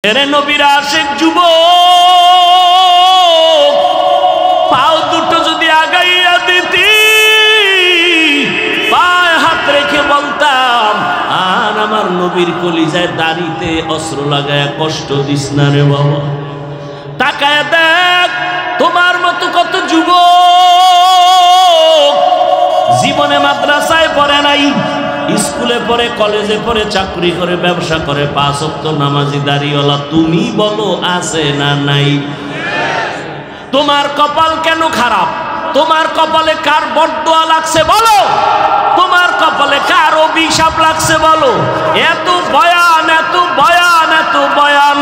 এরে নবীর আশিক যুবক, পাও দুটো যদি আগাইয়া দিতি, পায়ে হাত রেখে বলতাম, আর আমার নবীর কলিজায় দাড়িতে অস্ত্র লাগায় কষ্ট দিস না রে বাবা। তাকায় দেখ, তোমার মতো কত যুবক জীবনে মাদ্রাসায় পড়ে নাই, স্কুলে পড়ে, কলেজে পড়ে, চাকরি করে, ব্যবসা করে, 5 ওয়াক্ত নামাজি দাড়িওয়ালা। তুমি বলো আছে না নাই? তোমার কপাল কেন খারাপ? তোমার কপালে কার বদদোয়া লাগছে বলো? তোমার কপালে কার অভিশাপ লাগছে বলো? এত বয়ান, এত বয়ান, এত বয়ান,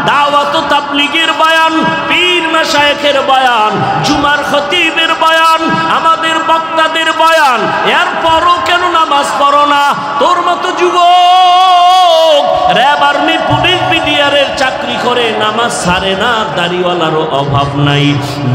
দাওয়াত ও তাবলীগের বয়ান, পীর মাশায়েখের বয়ান, জুমার খতিবের বয়ান, আমাদের বক্তাদের বয়ান, এরপরও কেন নামাজ পড়ো না? তোর মতো যুবক র‍্যাব, আর্মি, পুলিশ, বিডিআরের চাকরি করে নামাজ ছাড়ে না, দাড়িওয়ালারও অভাব নাই।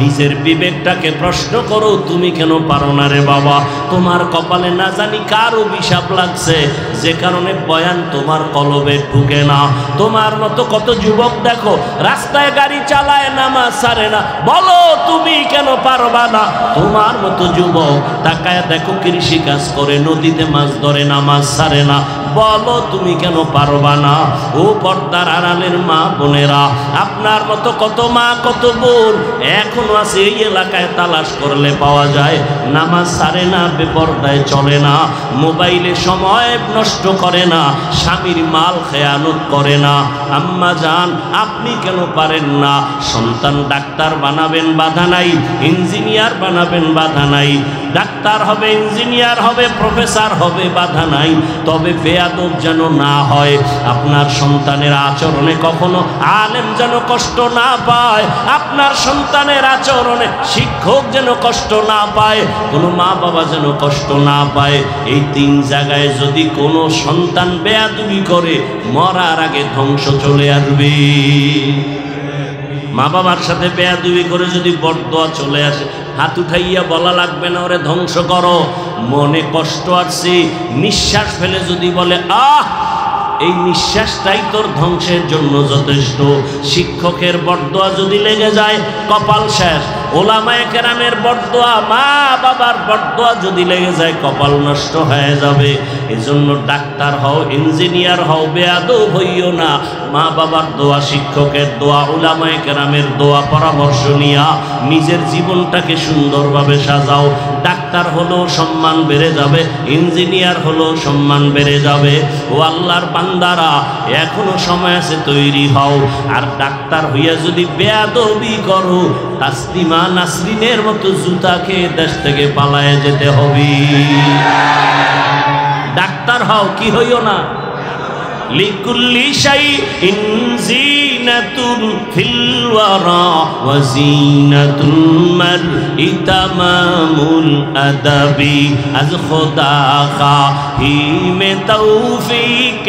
নিজের বিবেকটাকে প্রশ্ন করো, তুমি কেন পারো না রে বাবা? তোমার কপালে না জানি কার অভিশাপ লাগছে, যে কারণে বয়ান তোমার কলবে ঢুকে না। তোমার মতো কত যুবক দেখো রাস্তায় গাড়ি চালায়, নামাজ ছাড়ে না, বলো তুমি কেন পারবা না? তোমার মতো যুবক তাকায় দেখো কৃষি কাজ করে, নদীতে মাছ ধরে, নামাজ ছাড়ে না, বলো তুমি কেন পারবা না? ও পর্দার আড়ালের মা বোনেরা, আপনার মতো কত মা, কত বোন এখনো আছে এই এলাকায়, তালাশ করলে পাওয়া যায়, নামাজ ছাড়ে না, বেপর্দায় চলে না, মোবাইলে সময় নষ্ট করে না, স্বামীর মাল খেয়ানত করে না। আম্মা জান, আপনি কেন পারেন না? সন্তান ডাক্তার বানাবেন, বাধা নাই, ইঞ্জিনিয়ার বানাবেন, বাধা নাই, ডাক্তার হবে, ইঞ্জিনিয়ার হবে, প্রফেসর হবে, বাধা নাই, তবে বেয়াদব যেন না হয়। আপনার সন্তানের আচরণে কখনো আলেম যেন কষ্ট না পায়, আপনার সন্তানের আচরণে শিক্ষক যেন কষ্ট না পায়, কোনো মা বাবা যেন কষ্ট না পায়। এই 3 জায়গায় যদি কোনো সন্তান বেয়াদবি করে, মরার আগে ধ্বংস চলে আসবে। মা বাবার সাথে বেয়াদবি করে যদি বদদোয়া চলে আসে, হাত উঠাইয়া বলা লাগবে না ওরে ধ্বংস করো। মনে কষ্ট আসছে, নিঃশ্বাস ফেলে যদি বলে আহ, এই নিঃশ্বাসটাই তোর ধ্বংসের জন্য যথেষ্ট। শিক্ষকের বদদোয়া যদি লেগে যায়, কপাল শেষ। ওলামায়ে কেরামের বদদোয়া, মা বাবার বদদোয়া যদি লেগে যায়, কপাল নষ্ট হয়ে যাবে। এজন্য ডাক্তার হও, ইঞ্জিনিয়ার হও, বেয়াদব হইও না। মা বাবার দোয়া, শিক্ষকের দোয়া, ওলামায়ে কেরামের দোয়া, পরামর্শ নিয়া নিজের জীবনটাকে সুন্দরভাবে সাজাও। ডাক্তার হলেও সম্মান বেড়ে যাবে, ইঞ্জিনিয়ার হলেও সম্মান বেড়ে যাবে। ও আল্লাহর বান্দারা, এখনো সময় আছে, তৈরি হও। আর ডাক্তার হইয়া যদি বেয়াদবি করো, তাসলিমা নাসরিনের মতো জুতা খেয়ে দেশ থেকে পালায়ে যেতে হবে। ডাক্তার হও, কি হইও না। লিকুল্লি শাইইন জিনাতুন ফিল ওয়ারা ওয়া জিনাতুল মারই তামামুল আদাবি। আজ খোদা খাহি মে তৌফিক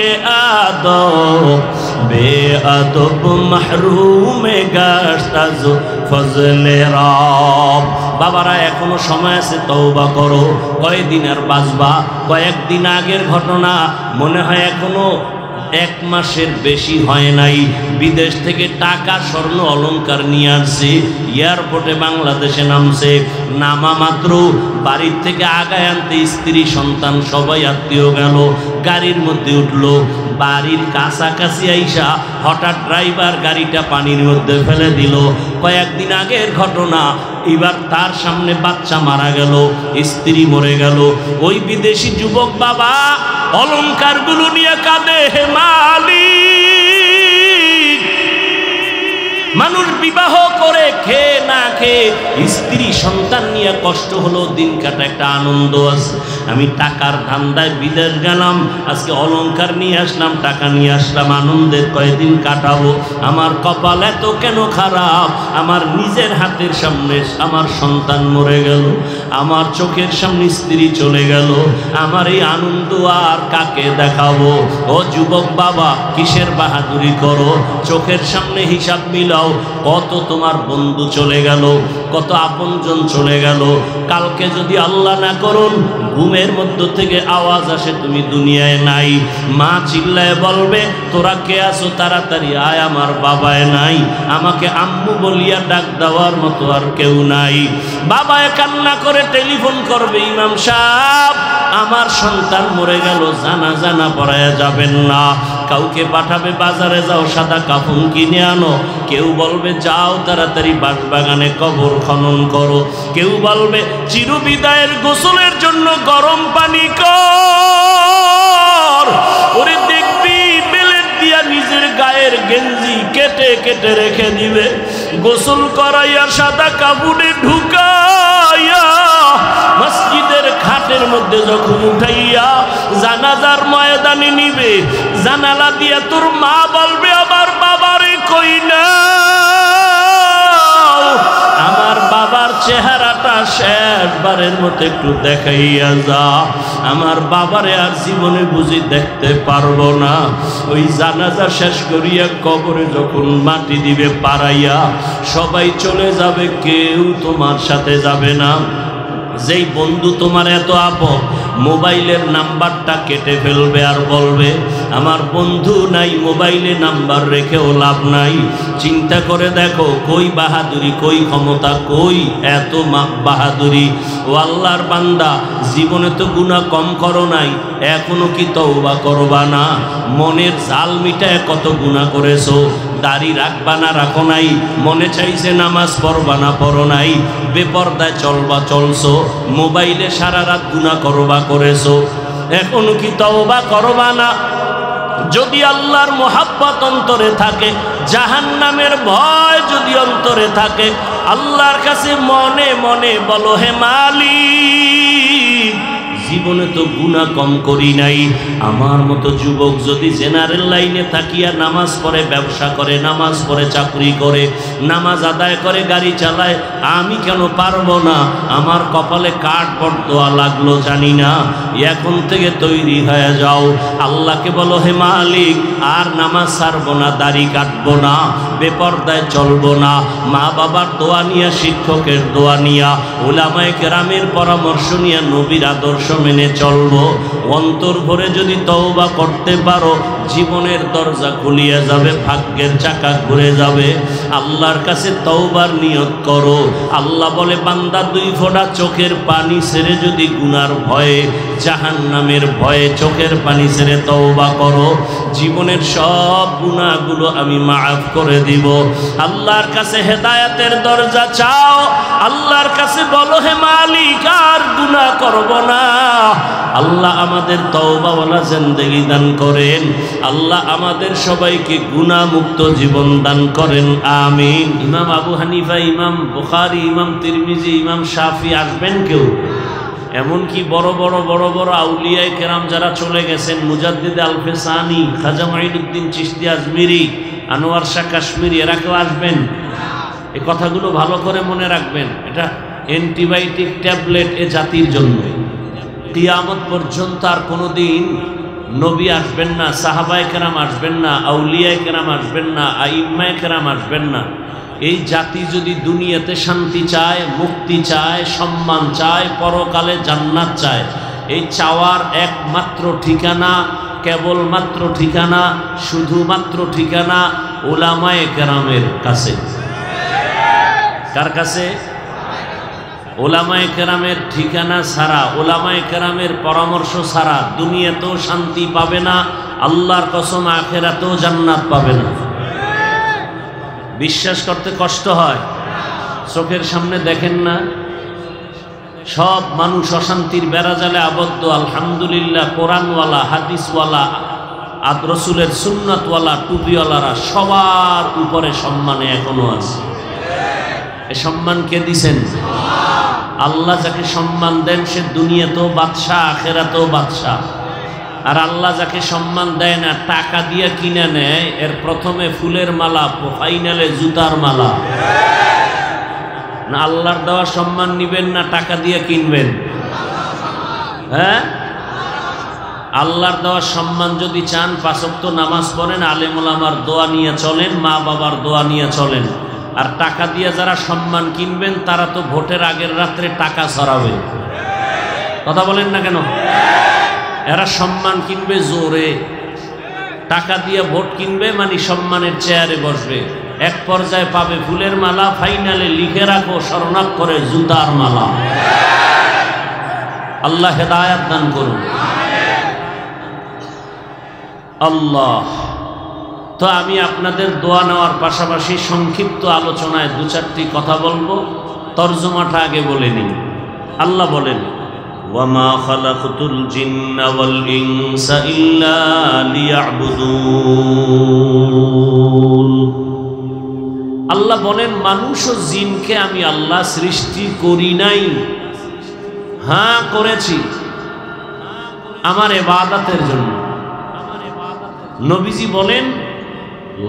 আদব, বেআদব মাহরুম গাশত আজ ফজলে রব। বাবারা, এখনো সময় আছে, তওবা করো। কয়দিন আর বাঁচবা? কয়েকদিন আগের ঘটনা, মনে হয় এখনো 1 মাসের বেশি হয় নাই। বিদেশ থেকে টাকা, স্বর্ণ, অলংকার নিয়ে আসছে, এয়ারপোর্টে বাংলাদেশে নামছে। নামা মাত্র বাড়ির থেকে আগায় আনতে স্ত্রী, সন্তান সবাই আত্মীয় গেল, গাড়ির মধ্যে উঠলো। বাড়ির কাছাকাছি আইসা হঠাৎ ড্রাইভার গাড়িটা পানির মধ্যে ফেলে দিল। কয়েকদিন আগের ঘটনা, এবার তার সামনে বাচ্চা মারা গেল, স্ত্রী মরে গেল। ওই বিদেশি যুবক বাবা অলংকারগুলো নিয়ে কাঁদে, হে মালিক। মানুষ বিবাহ করে, খেয়ে না খেয়ে, স্ত্রী সন্তান নিয়ে কষ্ট হলো, দিন কাটা, একটা আনন্দ আছে। আমি টাকার ধান্দায় বিদেশ গেলাম, আজকে অলংকার নিয়ে আসলাম, টাকা নিয়ে আসলাম, আনন্দের কয়েকদিন কাটাবো। আমার কপাল এত কেন খারাপ? আমার নিজের হাতের সামনে আমার সন্তান মরে গেল, আমার চোখের সামনে স্ত্রী চলে গেল, আমার এই আনন্দ আর কাকে দেখাবো? ও যুবক বাবা, কিসের বাহাদুরি করো? চোখের সামনে হিসাব মিলাও, কত তোমার বন্ধু চলে চলে গেল, কত আপনজন চলে গেল। কালকে যদি আল্লাহ না করুন ঘুমের মধ্য থেকে আওয়াজ আসে তুমি দুনিয়ায় নাই, মা চিল্লায় বলবে তোরা কে আছো, তাড়াতাড়ি আয়, আমার বাবায় নাই, আমাকে আম্মু বলিয়া ডাক দেওয়ার মতো আর কেউ নাই। বাবায় কান্না করে টেলিফোন করবে, ইমাম সাহেব আমার সন্তান মরে গেল, জানাজা না পড়ায়া যাবেন না। কাউকে পাঠাবে বাজারে যাও সাদা কাফন কিনে আনো, কেউ বলবে যাও তাড়াতাড়ি বাঁশবাগানে কবর খনন করো, কেউ বলবে চিরবিদায়ের গোসলের জন্য গরম পানি কর। ওরে দেখবি বেলেট দিয়া নিজের গায়ের গেঞ্জি কেটে কেটে রেখে দিবে, গোসল করাইয়া সাদা কাপড়ে ঢুকাইয়া মসজিদের খাটের মধ্যে যখন উঠাইয়া জানাজার ময়দানে নিবে, জানালা দিয়া তোর মা বলবে আমার বাবারে কই না, আমার বাবার চেহারাটা শেষবারের মতো একটু দেখাইয়া যা, আমার বাবারে আর জীবনে বুঝি দেখতে পারবো না। ওই জানাজা শেষ করিয়া কবরে যখন মাটি দিবে পাড়াইয়া সবাই চলে যাবে, কেউ তোমার সাথে যাবে না। যেই বন্ধু তোমার এত আপন মোবাইলের নাম্বারটা কেটে ফেলবে আর বলবে আমার বন্ধু নাই, মোবাইলে নাম্বার রেখেও লাভ নাই। চিন্তা করে দেখো কই বাহাদুরি, কই ক্ষমতা, কই এত বাহাদুরি। ও আল্লাহর বান্দা, জীবনে তো গুনাহ কম করো নাই, এখনো কি তওবা করবা না? মনের জাল মিটায় কত গুনাহ করেছো, দাড়ি রাখবা না রাখো নাই, মনে চাইছে নামাজ পড়বা না পড়ো নাই, বেপরদায় চলবা চলছো, মোবাইলে সারা রাত গুনাহ করবা করেছো, এখনো কি তওবা করবা না? যদি আল্লাহর মোহাব্বত অন্তরে থাকে, জাহান্নামের ভয় যদি অন্তরে থাকে, আল্লাহর কাছে মনে মনে বলো হে মালিক জীবনে তো গুনাহ কম করি নাই, আমার মতো যুবক যদি জেনারেল লাইনে থাকিয়া নামাজ পড়ে, ব্যবসা করে, নামাজ পড়ে, চাকরি করে, নামাজ আদায় করে, গাড়ি চালায়, আমি কেন পারবো না? আমার কপালে কাঠ পড়দোয়া লাগলো জানি না। এখন থেকে তৈরি হয়ে যাও, আল্লাহকে বলো হে মালিক আর নামাজ ছাড়বো না, দাড়ি কাটবো না, বেপরদায় চলবো না, মা বাবার দোয়া নিয়া, শিক্ষকের দোয়া নিয়া, উলামায়ে কেরামের পরামর্শ নিয়ে নবীর আদর্শ মেনে চলবো। অন্তর ভরে যদি তওবা করতে পারো, জীবনের দরজা খুলিয়া যাবে, ভাগ্যের চাকা ঘুরে যাবে। আল্লাহর কাছে তওবার নিয়ত করো। আল্লাহ বলে বান্দা দুই ফোঁটা চোখের পানি ছেড়ে যদি গুনার ভয়ে, জাহান্নামের ভয়ে চোখের পানি ছেড়ে তওবা করো, জীবনের সব গুনাহগুলো আমি মাফ করে দিব। আল্লাহর কাছে হেদায়েতের দরজা চাও, আল্লাহর কাছে বলো হে মালিক আর গুনাহ করব না। আল্লাহ আমাদের তওবাওয়ালা জিন্দেগি দান করেন, আল্লাহ আমাদের সবাইকে গুনাহ মুক্ত জীবন দান করেন, আমিন। ইমাম আবু হানিফা, ইমাম বুখারী, ইমাম তিরমিজি, ইমাম শাফি আসবেন কেউ? এমনকি বড় বড় বড় বড় আউলিয়ায়ে কেরাম যারা চলে গেছেন, মুজাদ্দিদ আল-ফিসানি, খাজা মুঈনুদ্দিন চিশতি আজমিরি, আনোয়ার শাহ কাশ্মীরি, এরা কেউ আসবেন? এই কথাগুলো ভালো করে মনে রাখবেন, এটা অ্যান্টিবায়োটিক ট্যাবলেট এ জাতির জন্য। কিয়ামত পর্যন্ত আর কোনোদিন নবী আসবেন না, সাহাবায়ে কেরাম আসবেন না, আউলিয়ায়ে কেরাম আসবেন না, আইম্মায়ে কেরাম আসবেন না। এই জাতি যদি দুনিয়াতে শান্তি চায়, মুক্তি চায়, সম্মান চায়, পরকালে জান্নাত চায়, এই চাওয়ার একমাত্র ঠিকানা, কেবলমাত্র ঠিকানা, শুধুমাত্র ঠিকানা উলামায়ে কেরামের কাছে। কার কাছে? উলামায়ে কেরামের ঠিকানা ছাড়া, উলামায়ে কেরামের পরামর্শ ছাড়া দুনিয়াতেও শান্তি পাবে না, আল্লাহর কসম আখিরাতেও জান্নাত পাবে না। বিশ্বাস করতে কষ্ট হয়? চোখের সামনে দেখেন না সব মানুষ অশান্তির বেড়াজালে আবদ্ধ, আলহামদুলিল্লাহ কোরআনওয়ালা, হাদিসওয়ালা, রসুলের সুন্নাতওয়ালা, টুপিওয়ালারা সবার উপরে সম্মানে এখনো আছে। এই সম্মান কে দিছেন? আল্লাহ যাকে সম্মান দেন সে দুনিয়াতেও বাদশাহ, আখিরাতেও বাদশাহ। আর আল্লাহ যাকে সম্মান দেয় না, টাকা দিয়ে কিনে নেয়, এর প্রথমে ফুলের মালা, ফাইনালে জুতার মালা। না আল্লাহর দেওয়া সম্মান নিবেন না টাকা দিয়ে কিনবেন? হ্যাঁ, আল্লাহর দেওয়া সম্মান যদি চান 5 ওয়াক্ত নামাজ পড়েন, আলেম ওলামার দোয়া নিয়ে চলেন, মা বাবার দোয়া নিয়ে চলেন। আর টাকা দিয়ে যারা সম্মান কিনবেন তারা তো ভোটের আগের রাত্রে টাকা ছড়াবে। কথা বলেন না কেন? এরা সম্মান কিনবে জোরে, টাকা দিয়ে ভোট কিনবে, মানে সম্মানের চেয়ারে বসবে। এক পর্যায়ে পাবে ফুলের মালা, ফাইনালে লিখে রাখো স্বর্ণাক্ষরে জুতার মালা। আল্লাহ হেদায়াত দান করুন। আল্লাহ। তো আমি আপনাদের দোয়া নেওয়ার পাশাপাশি সংক্ষিপ্ত আলোচনায় দু চারটি কথা বলবো। তরজমাটা আগে বলে নিই। আল্লাহ বলেন, ওয়ামা খালাকতুল জিন্না ওয়াল ইনসা ইল্লা লিয়াবুদুন। আল্লাহ বলেন, মানুষ ও জিনকে আমি আল্লাহ সৃষ্টি করি নাই, হ্যাঁ করেছি আমার ইবাদতের জন্য। নবীজি বলেন,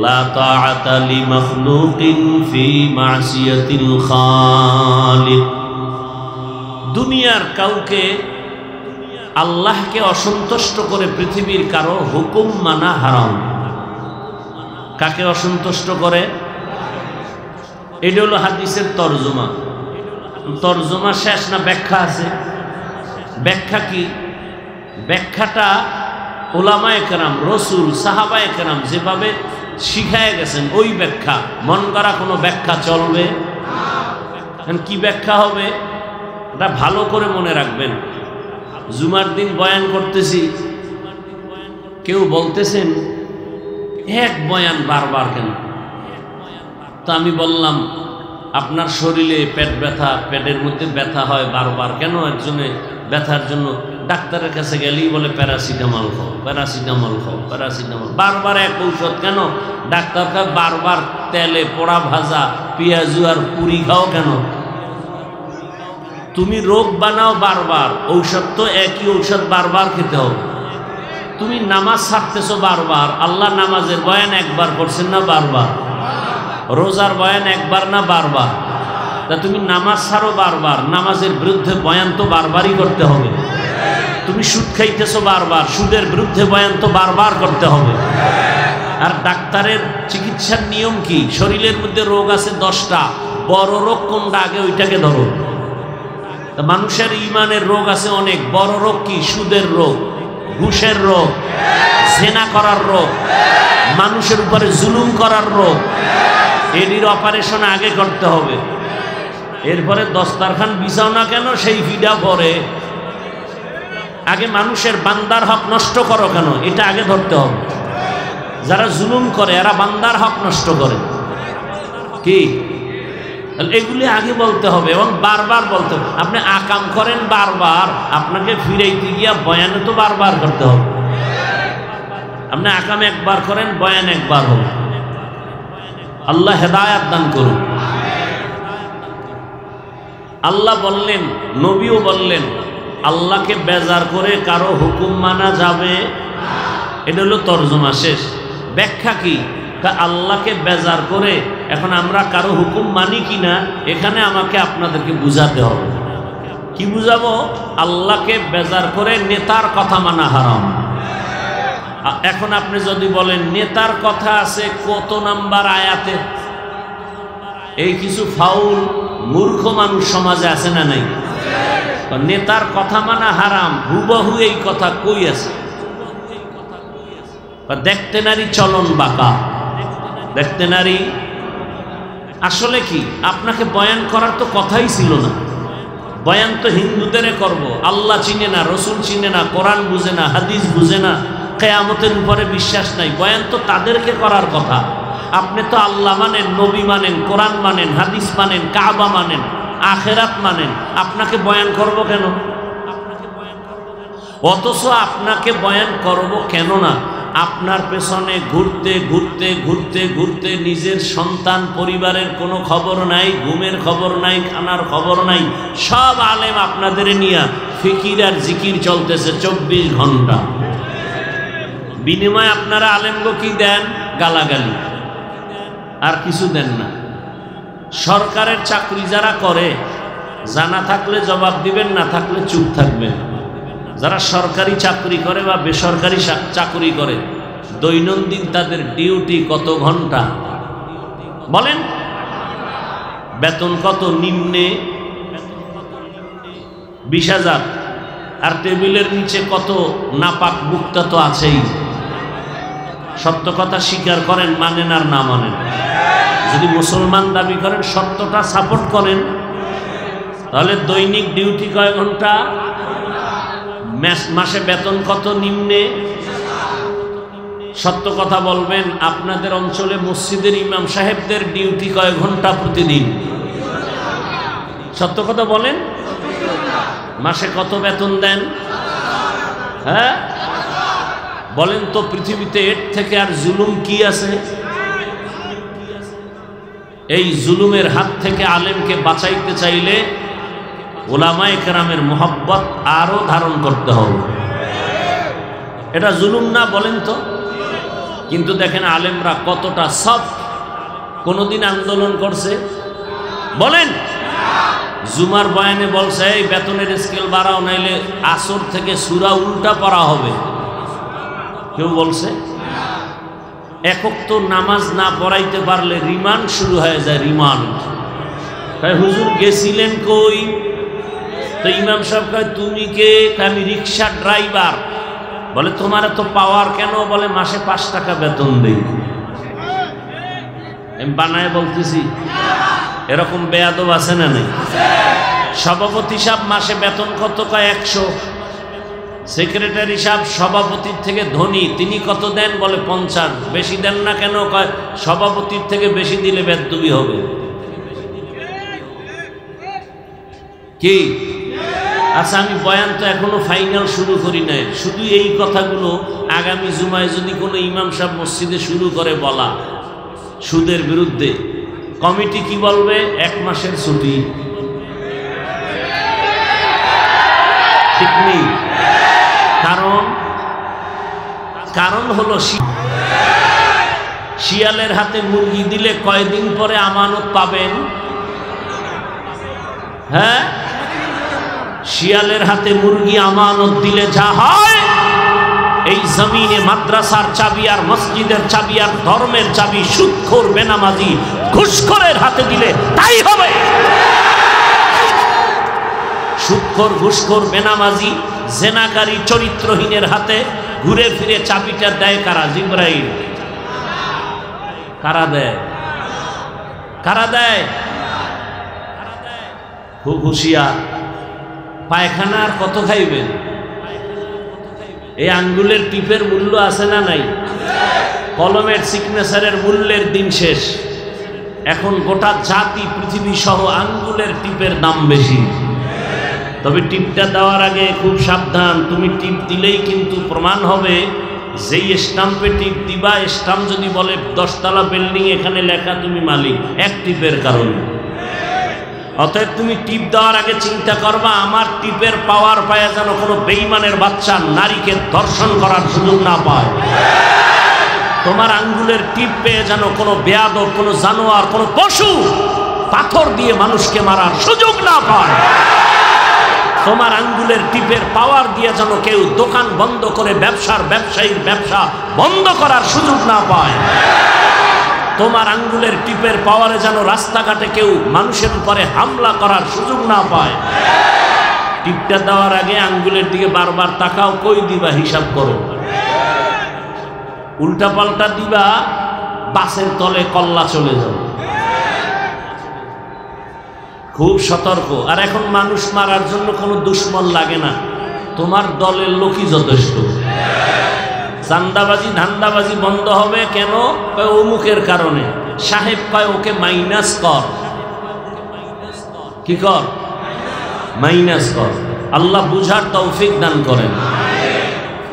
লা তাআতা লিমাখলুকিন ফি মাসিয়াতিল খালিক। দুনিয়ার কাউকে আল্লাহকে অসন্তুষ্ট করে পৃথিবীর কারো হুকুম মানা হারাম। কাকে অসন্তুষ্ট করে? এটা হলো হাদিসের তরজমা। তরজমা শেষ না ব্যাখ্যা আছে? ব্যাখ্যা কি? ব্যাখ্যাটা উলামায়ে কেরাম, রসুল, সাহাবায়ে কেরাম যেভাবে শিখায় গেছেন ওই ব্যাখ্যা। মন করা কোনো ব্যাখ্যা চলবে? কি ব্যাখ্যা হবে এটা ভালো করে মনে রাখবেন। জুমার দিন বয়ান করতেছি, কেউ বলতেছেন এক বয়ান বারবার কেন? তো আমি বললাম, আপনার শরীরে পেট ব্যথা, পেটের মধ্যে ব্যথা হয় বারবার কেন? একজনে ব্যথার জন্য ডাক্তারের কাছে গেলেই বলে প্যারাসিটামল খাও, প্যারাসিটামল খাও, প্যারাসিটামল। বারবার এক ঔষধ কেন? ডাক্তারকে বারবার তেলে পোড়া ভাজা পেঁয়াজু আর পুরি খাও কেন? তুমি রোগ বানাও বারবার, ঔষধ তো একই ঔষধ বারবার খেতে হবে। তুমি নামাজ ছাড়তেছো বারবার, আল্লাহ নামাজের বয়ান একবার করছেন না বারবার? রোজার বয়ান একবার না বারবার? তা তুমি নামাজ ছাড়ো বারবার, নামাজের বিরুদ্ধে বয়ান তো বারবারই করতে হবে। তুমি সুদ খাইতেছো বারবার, সুদের বিরুদ্ধে বয়ান তো বারবার করতে হবে। আর ডাক্তারের চিকিৎসার নিয়ম কি? শরীরের মধ্যে রোগ আছে 10টা, বড় রোগ কোনটা আগে ওইটাকে ধরো। মানুষের ইমানের রোগ আছে অনেক, বড় রোগ কি? সুদের রোগ, ঘুষের রোগ, জেনা করার রোগ, মানুষের উপরে জুলুম করার রোগ। এটির অপারেশন আগে করতে হবে। এরপরে দস্তারখান বিছাও না কেন, সেই ভিডা পরে। আগে মানুষের বান্দার হক নষ্ট করো কেন, এটা আগে ধরতে হবে। যারা জুলুম করে এরা বান্দার হক নষ্ট করে কি, এগুলি আগে বলতে হবে এবং বারবার বলতে হবে। আপনি আকাম করেন বারবার, আপনাকে ফিরাইতে গিয়া বয়ানে তো বারবার করতে হবে। আপনি আকাম একবার করেন, বয়ান একবার হবে। আল্লাহ হেদায়াত দান করুন। আল্লাহ বললেন, নবীও বললেন, আল্লাহকে বেজার করে কারো হুকুম মানা যাবে। এটা হলো তরজমা শেষ। ব্যাখ্যা কি? আল্লাহকে বেজার করে এখন আমরা কারো হুকুম মানি কিনা, এখানে আমাকে আপনাদেরকে বুঝাতে হবে। কি বুঝাবো? আল্লাহকে বেজার করে নেতার কথা মানা হারাম। এখন আপনি যদি বলেন নেতার কথা আছে কত নাম্বার আয়াতে, এই কিছু ফাউল মূর্খ মানুষ সমাজে আছে না নাই? নেতার কথা মানা হারাম, হুবহু এই কথা কই আছে? দেখতে নারী চলন বাঁকা, দেখতে নারী। আসলে কি, আপনাকে বয়ান করার তো কথাই ছিল না। বয়ান তো হিন্দুদের করব। আল্লাহ চিনে না, রসুল চিনে না, কোরআন বুঝে না, হাদিস বুঝে না, কিয়ামতের উপরে বিশ্বাস নাই, বয়ান তো তাদেরকে করার কথা। আপনি তো আল্লাহ মানেন, নবী মানেন, কোরআন মানেন, হাদিস মানেন, কাবা মানেন, আখেরাত মানেন, আপনাকে বয়ান করব কেন? অথচ আপনাকে বয়ান করব কেন না, আপনার পেছনে ঘুরতে ঘুরতে ঘুরতে ঘুরতে নিজের সন্তান পরিবারের কোনো খবর নাই, ঘুমের খবর নাই, খানার খবর নাই। সব আলেম আপনাদের নিয়ে ফিকির আর জিকির চলতেছে 24 ঘন্টা। বিনিময়ে আপনারা আলেমগো কি দেন? গালাগালি, আর কিছু দেন না। সরকারের চাকরি যারা করে, জানা থাকলে জবাব দিবেন, না থাকলে চুপ থাকবেন। যারা সরকারি চাকরি করে বা বেসরকারি চাকরি করে, দৈনন্দিন তাদের ডিউটি কত ঘন্টা বলেন? বেতন কত নিম্নে 20,000, আর টেবিলের নিচে কত নাপাক মুক্তা তো আছেই। সত্য কথা স্বীকার করেন, মানেন আর না মানেন। যদি মুসলমান দাবি করেন, সত্যটা সাপোর্ট করেন, তাহলে দৈনিক ডিউটি কয় ঘন্টা, মাসে বেতন কত নিম্নে। সত্য কথা বলবেন, আপনাদের অঞ্চলে মসজিদের ইমাম সাহেবদের ডিউটি কয় ঘন্টা প্রতিদিন? সত্য কথা বলেন, মাসে কত বেতন দেন? হ্যাঁ বলেন তো, পৃথিবীতে এর থেকে আর জুলুম কি আছে? এই জুলুমের হাত থেকে আলেমকে বাঁচাইতে চাইলে উলামায়ে কেরামের মোহাব্বত আরো ধারণ করতে হবে। এটা জুলুম না বলেন তো? কিন্তু দেখেন আলেমরা কতটা সফট। কোনদিন আন্দোলন করছে বলেন? জুমার বয়ানে বলছে এই বেতনের স্কেল বাড়াও, নাইলে আসর থেকে সূরা উল্টা পড়া হবে। কেউ বলছে? একক তো নামাজ না পড়াইতে পারলে রিমান্ড শুরু হয়ে যায়। রিমান্ড, তাই হুজুর গেছিলেন কই? তো ইমাম সাহেব কয় তুমি কে? আমি রিক্সা ড্রাইভার। বলে তোমার এত পাওয়ার কেন? বলে মাসে 5 টাকা বেতন দেই। আমি বানায় বলতেছি, এরকম বেয়াদব আছে না নাই? সভাপতি সাহেব মাসে বেতন কত? কয় 100। সেক্রেটারি সাহেব সভাপতির থেকে ধনী, তিনি কত দেন? বলে 50। বেশি দেন না কেন? কয় সভাপতির থেকে বেশি দিলে বেদবি হবে। কি? আচ্ছা, আমি বয়ান তো এখনো ফাইনাল শুরু করি নাই। শুধু এই কথাগুলো আগামী জুমায় যদি কোনো ইমাম সাহেব মসজিদে শুরু করে বলা সুদের বিরুদ্ধে, কমিটি কি বলবে? 1 মাসের ছুটি। ঠিক নেই? কারণ হলো শিয়ালের হাতে মুরগি দিলে কয়দিন পরে আমানত পাবেন? হ্যাঁ, শিয়ালের হাতে মুরগি আমানত দিলে যা হয়, এই জমিনে মাদ্রাসার চাবি আর মসজিদের চাবি আর ধর্মের চাবি সুদখোর বেনামাজি ঘুষখোরের হাতে দিলে তাই হবে। সুদখোর, ঘুষখোর, বেনামাজি, জেনাকারী, চরিত্রহীনের হাতে ঘুরে ফিরে চাবিটা দেয় কারা? জিবরাইল। কারা দেয়? কারা দেয়? খুব হুঁশিয়ার। পায়খানা আর কত খাইবেন? এই আঙ্গুলের টিপের মূল্য আছে না নাই? কলমের সিগনেচারের মূল্যের দিন শেষ। এখন গোটা জাতি, পৃথিবী সহ আঙ্গুলের টিপের দাম বেশি। তবে টিপটা দেওয়ার আগে খুব সাবধান। তুমি টিপ দিলেই কিন্তু প্রমাণ হবে, যেই স্টাম্পে টিপ দিবা, স্টাম্প যদি বলে 10 তলা বিল্ডিং, এখানে লেখা তুমি মালিক, 1 টিপের কারণে। অতএব তুমি টিপ দেওয়ার আগে চিন্তা করবা, আমার টিপের পাওয়ার পায় যেন কোনো বেঈমানের বাচ্চা নারীকে ধর্ষণ করার সুযোগ না পায়। তোমার আঙ্গুলের টিপ পেয়ে যেন কোনো বেয়াদব, কোনো জানোয়ার, কোনো পশু পাথর দিয়ে মানুষকে মারার সুযোগ না পায়। তোমার আঙ্গুলের টিপের পাওয়ার দিয়ে যেন কেউ দোকান বন্ধ করে ব্যবসায়ীর ব্যবসা বন্ধ করার সুযোগ না পায়। তোমার আঙ্গুলের টিপের পাওয়ারে যেন রাস্তাঘাটে কেউ মানুষের উপরে হামলা করার সুযোগ না পায়। টিপটা দেওয়ার আগে আঙ্গুলের দিকে বারবার তাকাও, কই দিবা হিসাব করো। উল্টা পাল্টা দিবা, বাসের তলে কল্লা চলে যাবে। খুব সতর্ক। আর এখন মানুষ মারার জন্য কোনো দুশ্মন লাগে না, তোমার দলের লোকই যথেষ্ট। চান্দাবাজি, ধান্দাবাজি বন্ধ হবে কেন? অমুকের কারণে। সাহেব কয় ওকে মাইনাস কর। কি কর? মাইনাস কর। আল্লাহ বুঝার তৌফিক দান করেন।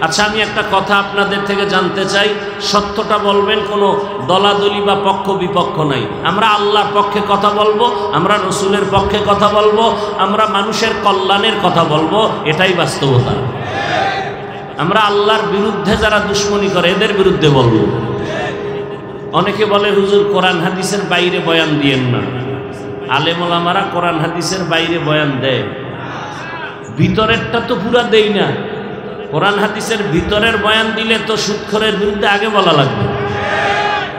আচ্ছা, আমি একটা কথা আপনাদের থেকে জানতে চাই, সত্যটা বলবেন, কোনো দলাদলি বা পক্ষ বিপক্ষ নাই। আমরা আল্লাহর পক্ষে কথা বলবো, আমরা রসুলের পক্ষে কথা বলবো, আমরা মানুষের কল্যাণের কথা বলবো, এটাই বাস্তবতা। আমরা আল্লাহর বিরুদ্ধে যারা দুশ্মনী করে এদের বিরুদ্ধে বলবো। অনেকে বলে হুজুর কোরআন হাদিসের বাইরে বয়ান দিয়েন না। আলেম ওলামারা কোরআন হাদিসের বাইরে বয়ান দেয়, ভিতরেরটা তো পুরা দেই না। কোরআন হাদিসের ভিতরের বয়ান দিলে তো সুদখোরের বিরুদ্ধে আগে বলা লাগবে।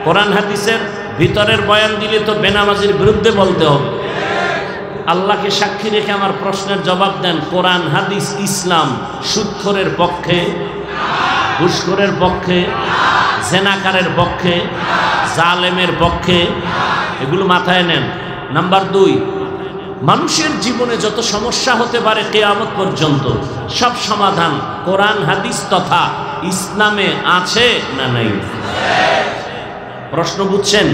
কোরআন হাদিসের ভিতরের বয়ান দিলে তো বেনামাজির বিরুদ্ধে বলতে হবে। আল্লাহকে সাক্ষী রেখে আমার প্রশ্নের জবাব দেন, কোরআন হাদিস ইসলাম সুদখোরের পক্ষে, ঘুষখোরের পক্ষে, জেনাকারের পক্ষে, জালেমের পক্ষে? এগুলো মাথায় নেন। নাম্বার 2, মানুষের জীবনে যত সমস্যা হতে পারে কিয়ামত পর্যন্ত সব সমাধান কোরআন হাদিস তথা ইসলামে আছে না নাই? প্রশ্ন বুঝছেন?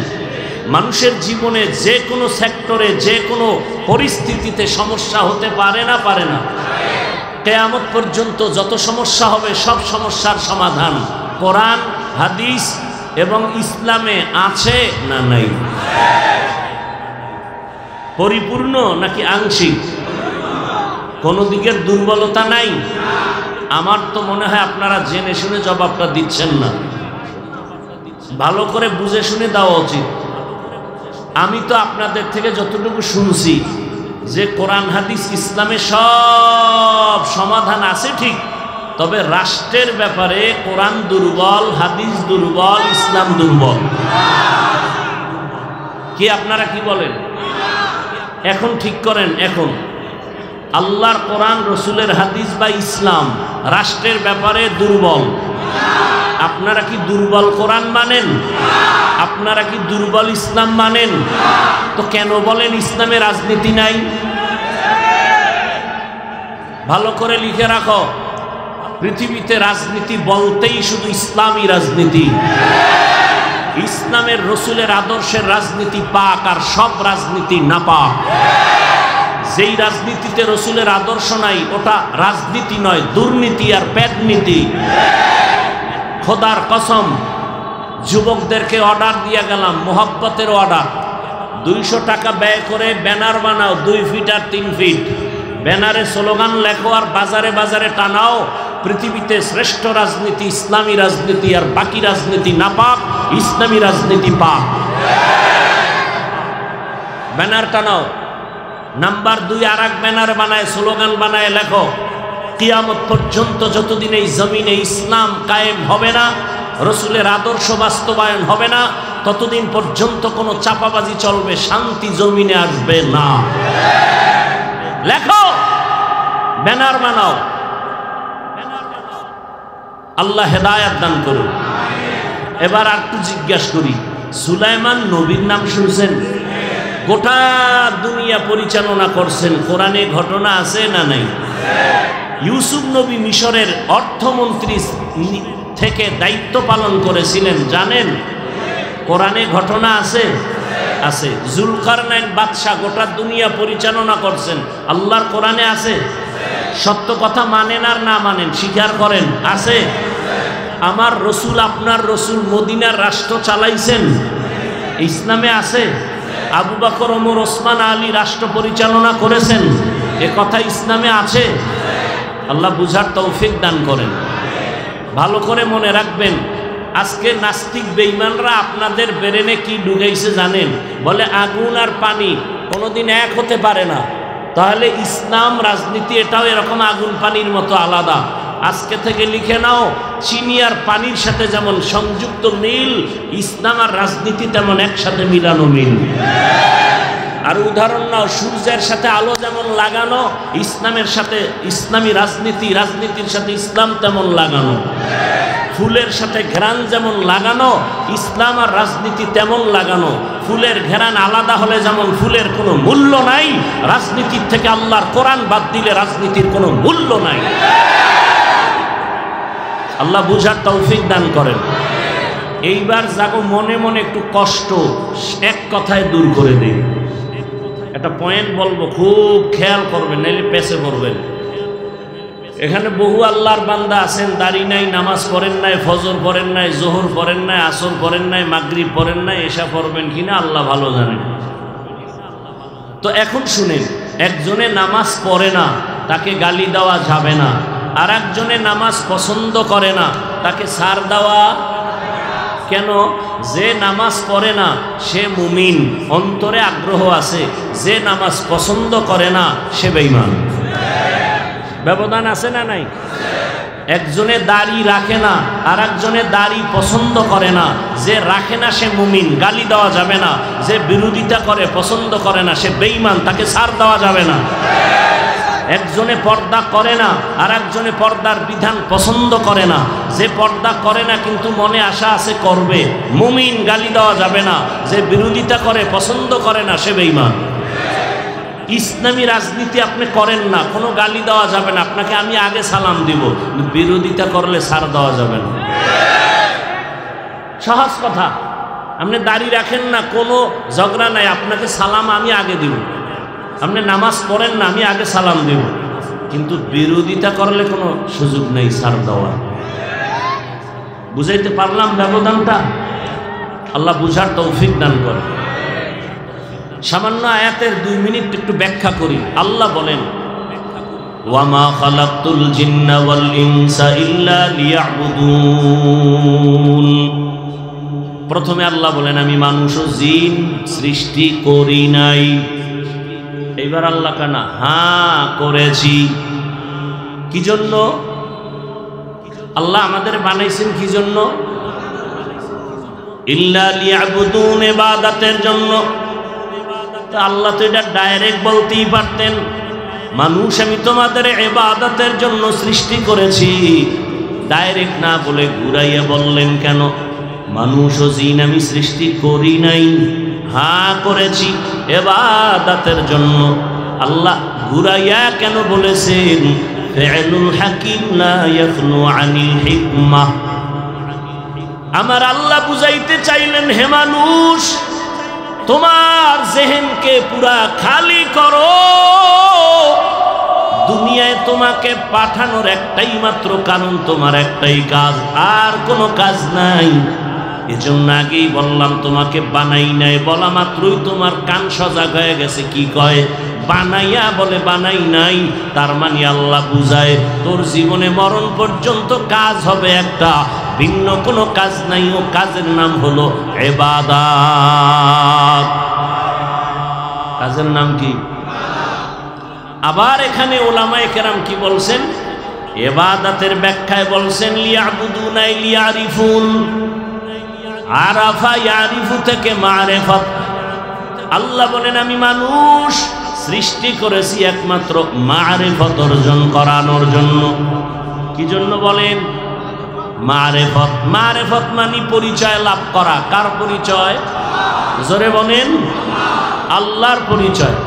মানুষের জীবনে যে কোনো সেক্টরে যে কোনো পরিস্থিতিতে সমস্যা হতে পারে না? পারে না? কিয়ামত পর্যন্ত যত সমস্যা হবে সব সমস্যার সমাধান কোরআন হাদিস এবং ইসলামে আছে না নাই? পরিপূর্ণ নাকি আংশিক? কোনো দিকের দুর্বলতা নাই? আমার তো মনে হয় আপনারা জেনে শুনে জবাবটা দিচ্ছেন না। ভালো করে বুঝে শুনে দেওয়া উচিত। আমি তো আপনাদের থেকে যতটুকু শুনছি যে কোরআন হাদিস ইসলামে সব সমাধান আছে ঠিক, তবে রাষ্ট্রের ব্যাপারে কোরআন দুর্বল, হাদিস দুর্বল, ইসলাম দুর্বল। কি আপনারা কি বলেন? এখন ঠিক করেন। এখন আল্লাহর কোরআন, রসুলের হাদিস বা ইসলাম রাষ্ট্রের ব্যাপারে দুর্বল। আপনারা কি দুর্বল কোরআন মানেন? আপনারা কি দুর্বল ইসলাম মানেন? তো কেন বলেন ইসলামে রাজনীতি নাই? ভালো করে লিখে রাখো, পৃথিবীতে রাজনীতি বলতেই শুধু ইসলামী রাজনীতি। ইসলামের রসুলের আদর্শের রাজনীতি পাক, আর সব রাজনীতি নাপাক। যেই রাজনীতিতে রসুলের আদর্শ নাই ওটা রাজনীতি নয়, দুর্নীতি আর পেটনীতি। খোদার কসম, যুবকদেরকে অর্ডার দিয়ে গেলাম, মোহাব্বতের অর্ডার, 200 টাকা ব্যয় করে ব্যানার বানাও 2 ফিট আর 3 ফিট, ব্যানারে স্লোগান লেখো আর বাজারে বাজারে টানাও, পৃথিবীতে শ্রেষ্ঠ রাজনীতি ইসলামী রাজনীতি, আর বাকি রাজনীতি নাপাক, ইসলামী রাজনীতি পাক। ব্যানার টানাও। নাম্বার 2, আর এক ব্যানার বানায়, স্লোগান বানায় লেখো, কিয়ামত পর্যন্ত যতদিন এই জমিনে ইসলাম কায়েম হবে না, রসুলের আদর্শ বাস্তবায়ন হবে না, ততদিন পর্যন্ত কোনো চাপাবাজি চলবে, শান্তি জমিনে আসবে না। লেখো, ব্যানার বানাও। আল্লাহ হেদায়াত দান করুন। এবার আর একটু জিজ্ঞাসা করি, সুলাইমান নবীর নাম শুনছেন? গোটা দুনিয়া পরিচালনা করছেন, কোরআনে ঘটনা আছে না নাই? ইউসুফ নবী মিশরের অর্থমন্ত্রী থেকে দায়িত্ব পালন করেছিলেন, জানেন? কোরআনে ঘটনা আছে? আছে। জুলকারনাইন বাদশাহ গোটা দুনিয়া পরিচালনা করছেন, আল্লাহর কোরআনে আছে? সত্য কথা মানেন আর না মানেন, স্বীকার করেন, আছে? আমার রসুল, আপনার রসুল মদিনার রাষ্ট্র চালাইছেন, ইসলামে আছে? আবু বকর, ওমর, ওসমান, আলী রাষ্ট্র পরিচালনা করেছেন, এ কথা ইসলামে আছে? আল্লাহ বুঝার তৌফিক দান করেন। ভালো করে মনে রাখবেন, আজকে নাস্তিক বেঈমানরা আপনাদের ব্রেনে কি ঢুকাইছে জানেন? বলে আগুন আর পানি কোনোদিন এক হতে পারে না। তাহলে ইসলাম রাজনীতি এটাও এরকম আগুন পানির মতো আলাদা। আজকে থেকে লিখে নাও, চিনি আর পানির সাথে যেমন সংযুক্ত মিল, ইসলাম আর রাজনীতি তেমন একসাথে মিলানো মিল। আর উদাহরণ নাও, সূর্যের সাথে আলো যেমন লাগানো, ইসলামের সাথে ইসলামী রাজনীতি, রাজনীতির সাথে ইসলাম তেমন লাগানো। ফুলের সাথে ঘেরান যেমন লাগানো, ইসলাম আর রাজনীতি তেমন লাগানো। ফুলের ঘেরান আলাদা হলে যেমন ফুলের কোনো মূল্য নাই, রাজনীতির থেকে আল্লাহর কোরআন বাদ দিলে রাজনীতির কোনো মূল্য নাই। আল্লাহ বুঝার তৌফিক দান করেন। এইবার যাগো মনে মনে একটু কষ্ট এক কথায় দূর করে দিই। একটা পয়েন্ট বলবো, খুব খেয়াল করবেন, নাইলে পেছে পড়বেন। এখানে বহু আল্লাহর বান্দা আছেন, দাড়ি নাই, নামাজ পড়েন নাই, ফজর পড়েন নাই, জোহর পড়েন নাই, আসর পড়েন নাই, মাগরিব পড়েন নাই, এশা পড়বেন কিনা আল্লাহ ভালো জানেন। তো এখন শুনেন, একজনে নামাজ পড়ে না, তাকে গালি দেওয়া যাবে না। আর একজনে নামাজ পছন্দ করে না, তাকে ছাড় দেওয়া কেন? যে নামাজ পড়ে না সে মুমিন, অন্তরে আগ্রহ আছে। যে নামাজ পছন্দ করে না সে বেঈমান। ব্যবধান আছে না নাই? একজনে দাড়ি রাখে না আর একজনে দাড়ি পছন্দ করে না। যে রাখে না সে মুমিন, গালি দেওয়া যাবে না। যে বিরোধিতা করে, পছন্দ করে না, সে বেঈমান, তাকে ছাড় দেওয়া যাবে না। একজনে পর্দা করে না আর একজনে পর্দার বিধান পছন্দ করে না। যে পর্দা করে না কিন্তু মনে আশা আছে করবে, মুমিন, গালি দেওয়া যাবে না। যে বিরোধিতা করে, পছন্দ করে না, সে বেঈমান। ইসলামী রাজনীতি আপনি করেন না, কোনো গালি দেওয়া যাবে না, আপনাকে আমি আগে সালাম দিব, বিরোধিতা করলে ছাড় দেওয়া যাবে না। সহজ কথা। আপনি দাড়ি রাখেন না, কোনো ঝগড়া নাই, আপনাকে সালাম আমি আগে দিব। আপনি নামাজ পড়েন না, আমি আগে সালাম দিব, কিন্তু বিরোধিতা করলে কোনো সুযোগ নেই ছাড় দেওয়ার। বুঝাইতে পারলাম ব্যবধানটা? আল্লাহ বুঝার তৌফিক দান করে। সামান্য আয়াতের 2 মিনিট একটু ব্যাখ্যা করি। আল্লাহ বলেন, ওয়ামা খালাকতুল জিন্না ওয়াল ইনসা ইল্লা লিয়াবুদুন। প্রথমে আল্লাহ বলেন, আমি মানুষ ও জিন সৃষ্টি করি নাই। এইবার আল্লাহ কানা, হ্যাঁ করেছি। কি জন্য? আল্লাহ আমাদের বানাইছেন কি জন্য? ইল্লা লিয়াবুদুন, ইবাদতের জন্য। আল্লাহ তো এটা ডাইরেক্ট বলতেই পারতেন, মানুষ আমি তোমাদের ইবাদতের জন্য সৃষ্টি করেছি। ডাইরেক্ট না বলে ঘুরাইয়া বললেন কেন? মানুষ ও জিন আমি সৃষ্টি করি নাই, হ্যাঁ করেছি ইবাদতের জন্য। আল্লাহ ঘুরাইয়া কেন বলেছেন? ফি'লুল হাকিম লা ইয়াফনু আনিল হিকমাহ। আমার আল্লাহ বুঝাইতে চাইলেন, হে মানুষ, তোমার জেহেনকে পুরা খালি করো। দুনিয়ায় তোমাকে পাঠানোর একটাই মাত্র কারণ, তোমার একটাই কাজ, আর কোনো কাজ নাই। এজন্য আগেই বললাম তোমাকে বানাই নাই। বলা মাত্রই তোমার কান সজাগ হয়ে গেছে। কি কয়? বানাইয়া বলে বানাই নাই। তার মানে আল্লাহ বুঝায় তোর জীবনে মরণ পর্যন্ত কাজ হবে একটা, ভিন্ন কোনো কাজ নাই। ও কাজের নাম হলো ইবাদত। কাজের নাম কি? আবার এখানে ওলামায়ে কেরাম কি বলছেন? ইবাদতের ব্যাখ্যায় বলছেন, লিয়াবুদুনা লিয়ারিফুন। আরাফা ইয়ারিফু থেকে মারিফাত। আল্লাহ বলেন, আমি মানুষ সৃষ্টি করেছি একমাত্র মারিফত অর্জন করানোর জন্য। কি জন্য বলেন? মারিফত। মারিফত মানে পরিচয় লাভ করা। কার পরিচয়? জোরে বলেন, আল্লাহর পরিচয়।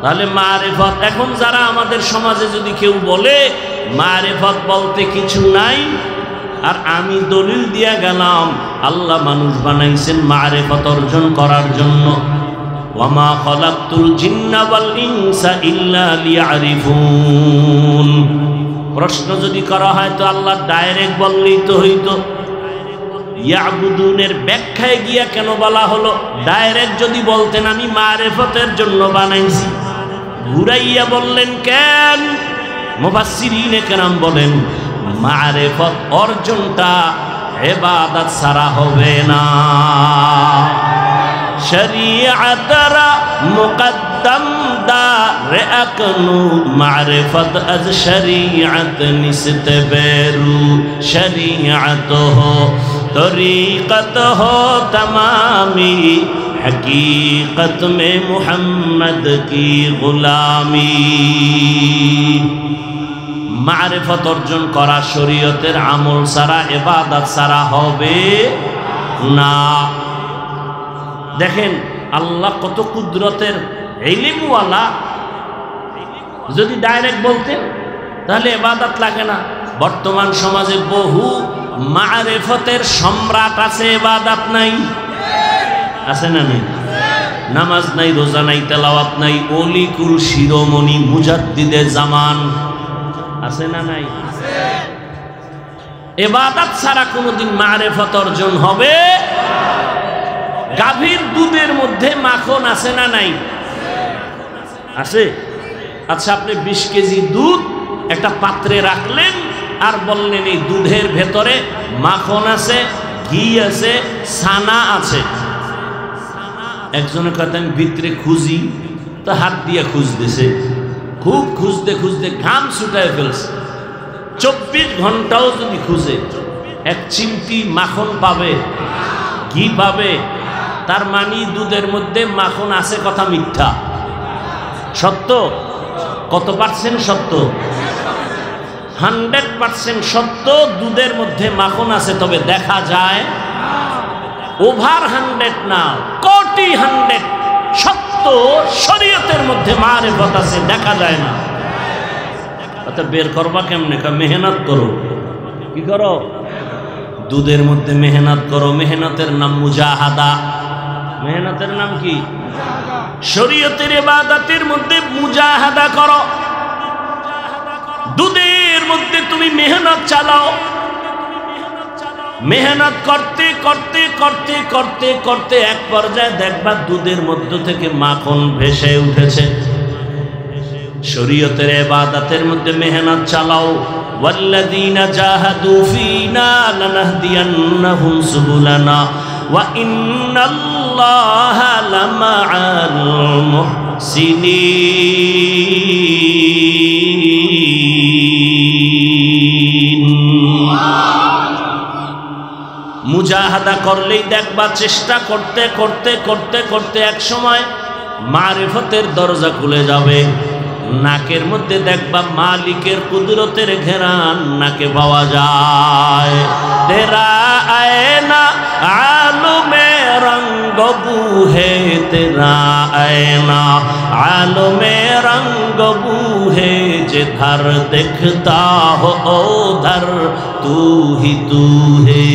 তাহলে মারিফত। এখন যারা আমাদের সমাজে যদি কেউ বলে মারিফত বলতে কিছু নাই, আর আমি দলিল দিয়া গেলাম আল্লাহ মানুষ বানাইছেন মারিফত অর্জন করার জন্য। ওয়ামা খালাকতুল জিন্না ওয়াল ইনসা ইল্লা লিয়ারিফুন। প্রশ্ন যদি করা হয় তো আল্লাহ ডাইরেক্ট বললেই তো হইতো। ইয়াবুদুনের ব্যাখ্যায় গিয়া কেন বলা হলো? ডাইরেক্ট যদি বলতেন আমি মারিফতের জন্য বানাইছি, ঘুরাইয়া বললেন কেন? মুফাসসিরিনে কেরাম বলেন, মারিফত অর্জনটা ইবাদত ছাড়া হবে না। শরীয়তরা মুকদ্দম দার আকনু মারিফত আজ শরীয়ত নিসত বেরু। শরীয়ত হো তরিকত হো তমামি, हकीकत में मोहम्मद की गुलामी। মারিফত অর্জন করা শরীয়তের আমল ছাড়া, ইবাদত ছাড়া হবে না। দেখেন আল্লাহ কত কুদরতের ইলমওয়ালা। যদি ডাইরেক্ট বলতেন তাহলে ইবাদত লাগে না। বর্তমান সমাজে বহু মারিফতের সম্রাট আছে, ইবাদত নাই। আছে না নাই? নামাজ নাই, রোজা নাই, তেলাওয়াত নাই। অলিকুল শিরোমণি মুজাদ্দিদে জামান আছে না নাই? ইবাদত ছাড়া কোনোদিন মারিফত অর্জন হবে? গাভীর দুধের মধ্যে মাখন আছে না নাই? আছে। আচ্ছা, আপনি 20 কেজি দুধ একটা পাত্রে রাখলেন আর বললেন এই দুধের ভেতরে মাখন আছে, ঘি আছে, ছানা আছে। একজনের কথা আমি ভিতরে খুঁজি, তো হাত দিয়ে খুঁজতেছে, খুব খুঁজতে খুঁজতে ঘাম ছুটায় ফেলছে। 24 ঘন্টাও যদি খুঁজে এক চিমটি মাখন পাবে, ঘি পাবে, তার মানে দুধের মধ্যে মাখন আছে কথা মিথ্যা। সত্য? কত পার্সেন্ট সত্য? 100% সত্য। দুধের মধ্যে মাখন আছে, তবে দেখা যায় ওভার 100 না, কোটি 100 সত্য শরীয়তের মধ্যে মারিফত আছে, দেখা যায় না। আচ্ছা বের করবা কেমনে? মেহনত করো। কি করো? দুধের মধ্যে মেহনত করো। মেহনতের নাম মুজাহাদা। মেহনতের নাম কি? শরীয়তের ইবাদতের মধ্যে মুজাহাদা করো। দুধের মধ্যে তুমি মেহনত চালাও। মেহনত করতে করতে করতে করতে করতে এক পর্যায়ে দেখবা দুধের মধ্য থেকে মাখন ভেসে উঠেছে। শরীয়তের ইবাদতের মধ্যে মেহনত চালাও। ওয়াল্লাযীনা জাহাদু ফীনা লানাহদিয়ান্নাহুম সুবুলানা ওয়া ইন্নাল্লাহা লামাআল মুহসিনিন। মুজাহাদা করলেই দেখবা চেষ্টা করতে করতে করতে করতে এক সময় মারিফতের দরজা খুলে যাবে। নাকের মধ্যে দেখবা মালিকের কুদরতের ঘেরান নাকে পাওয়া যায়। তেরা আয়না আলমে রঙ্গ বুহে, তেরা আয়না আলমে রঙ্গ বুহে, जिधर देखता हो उधर तू ही तू है।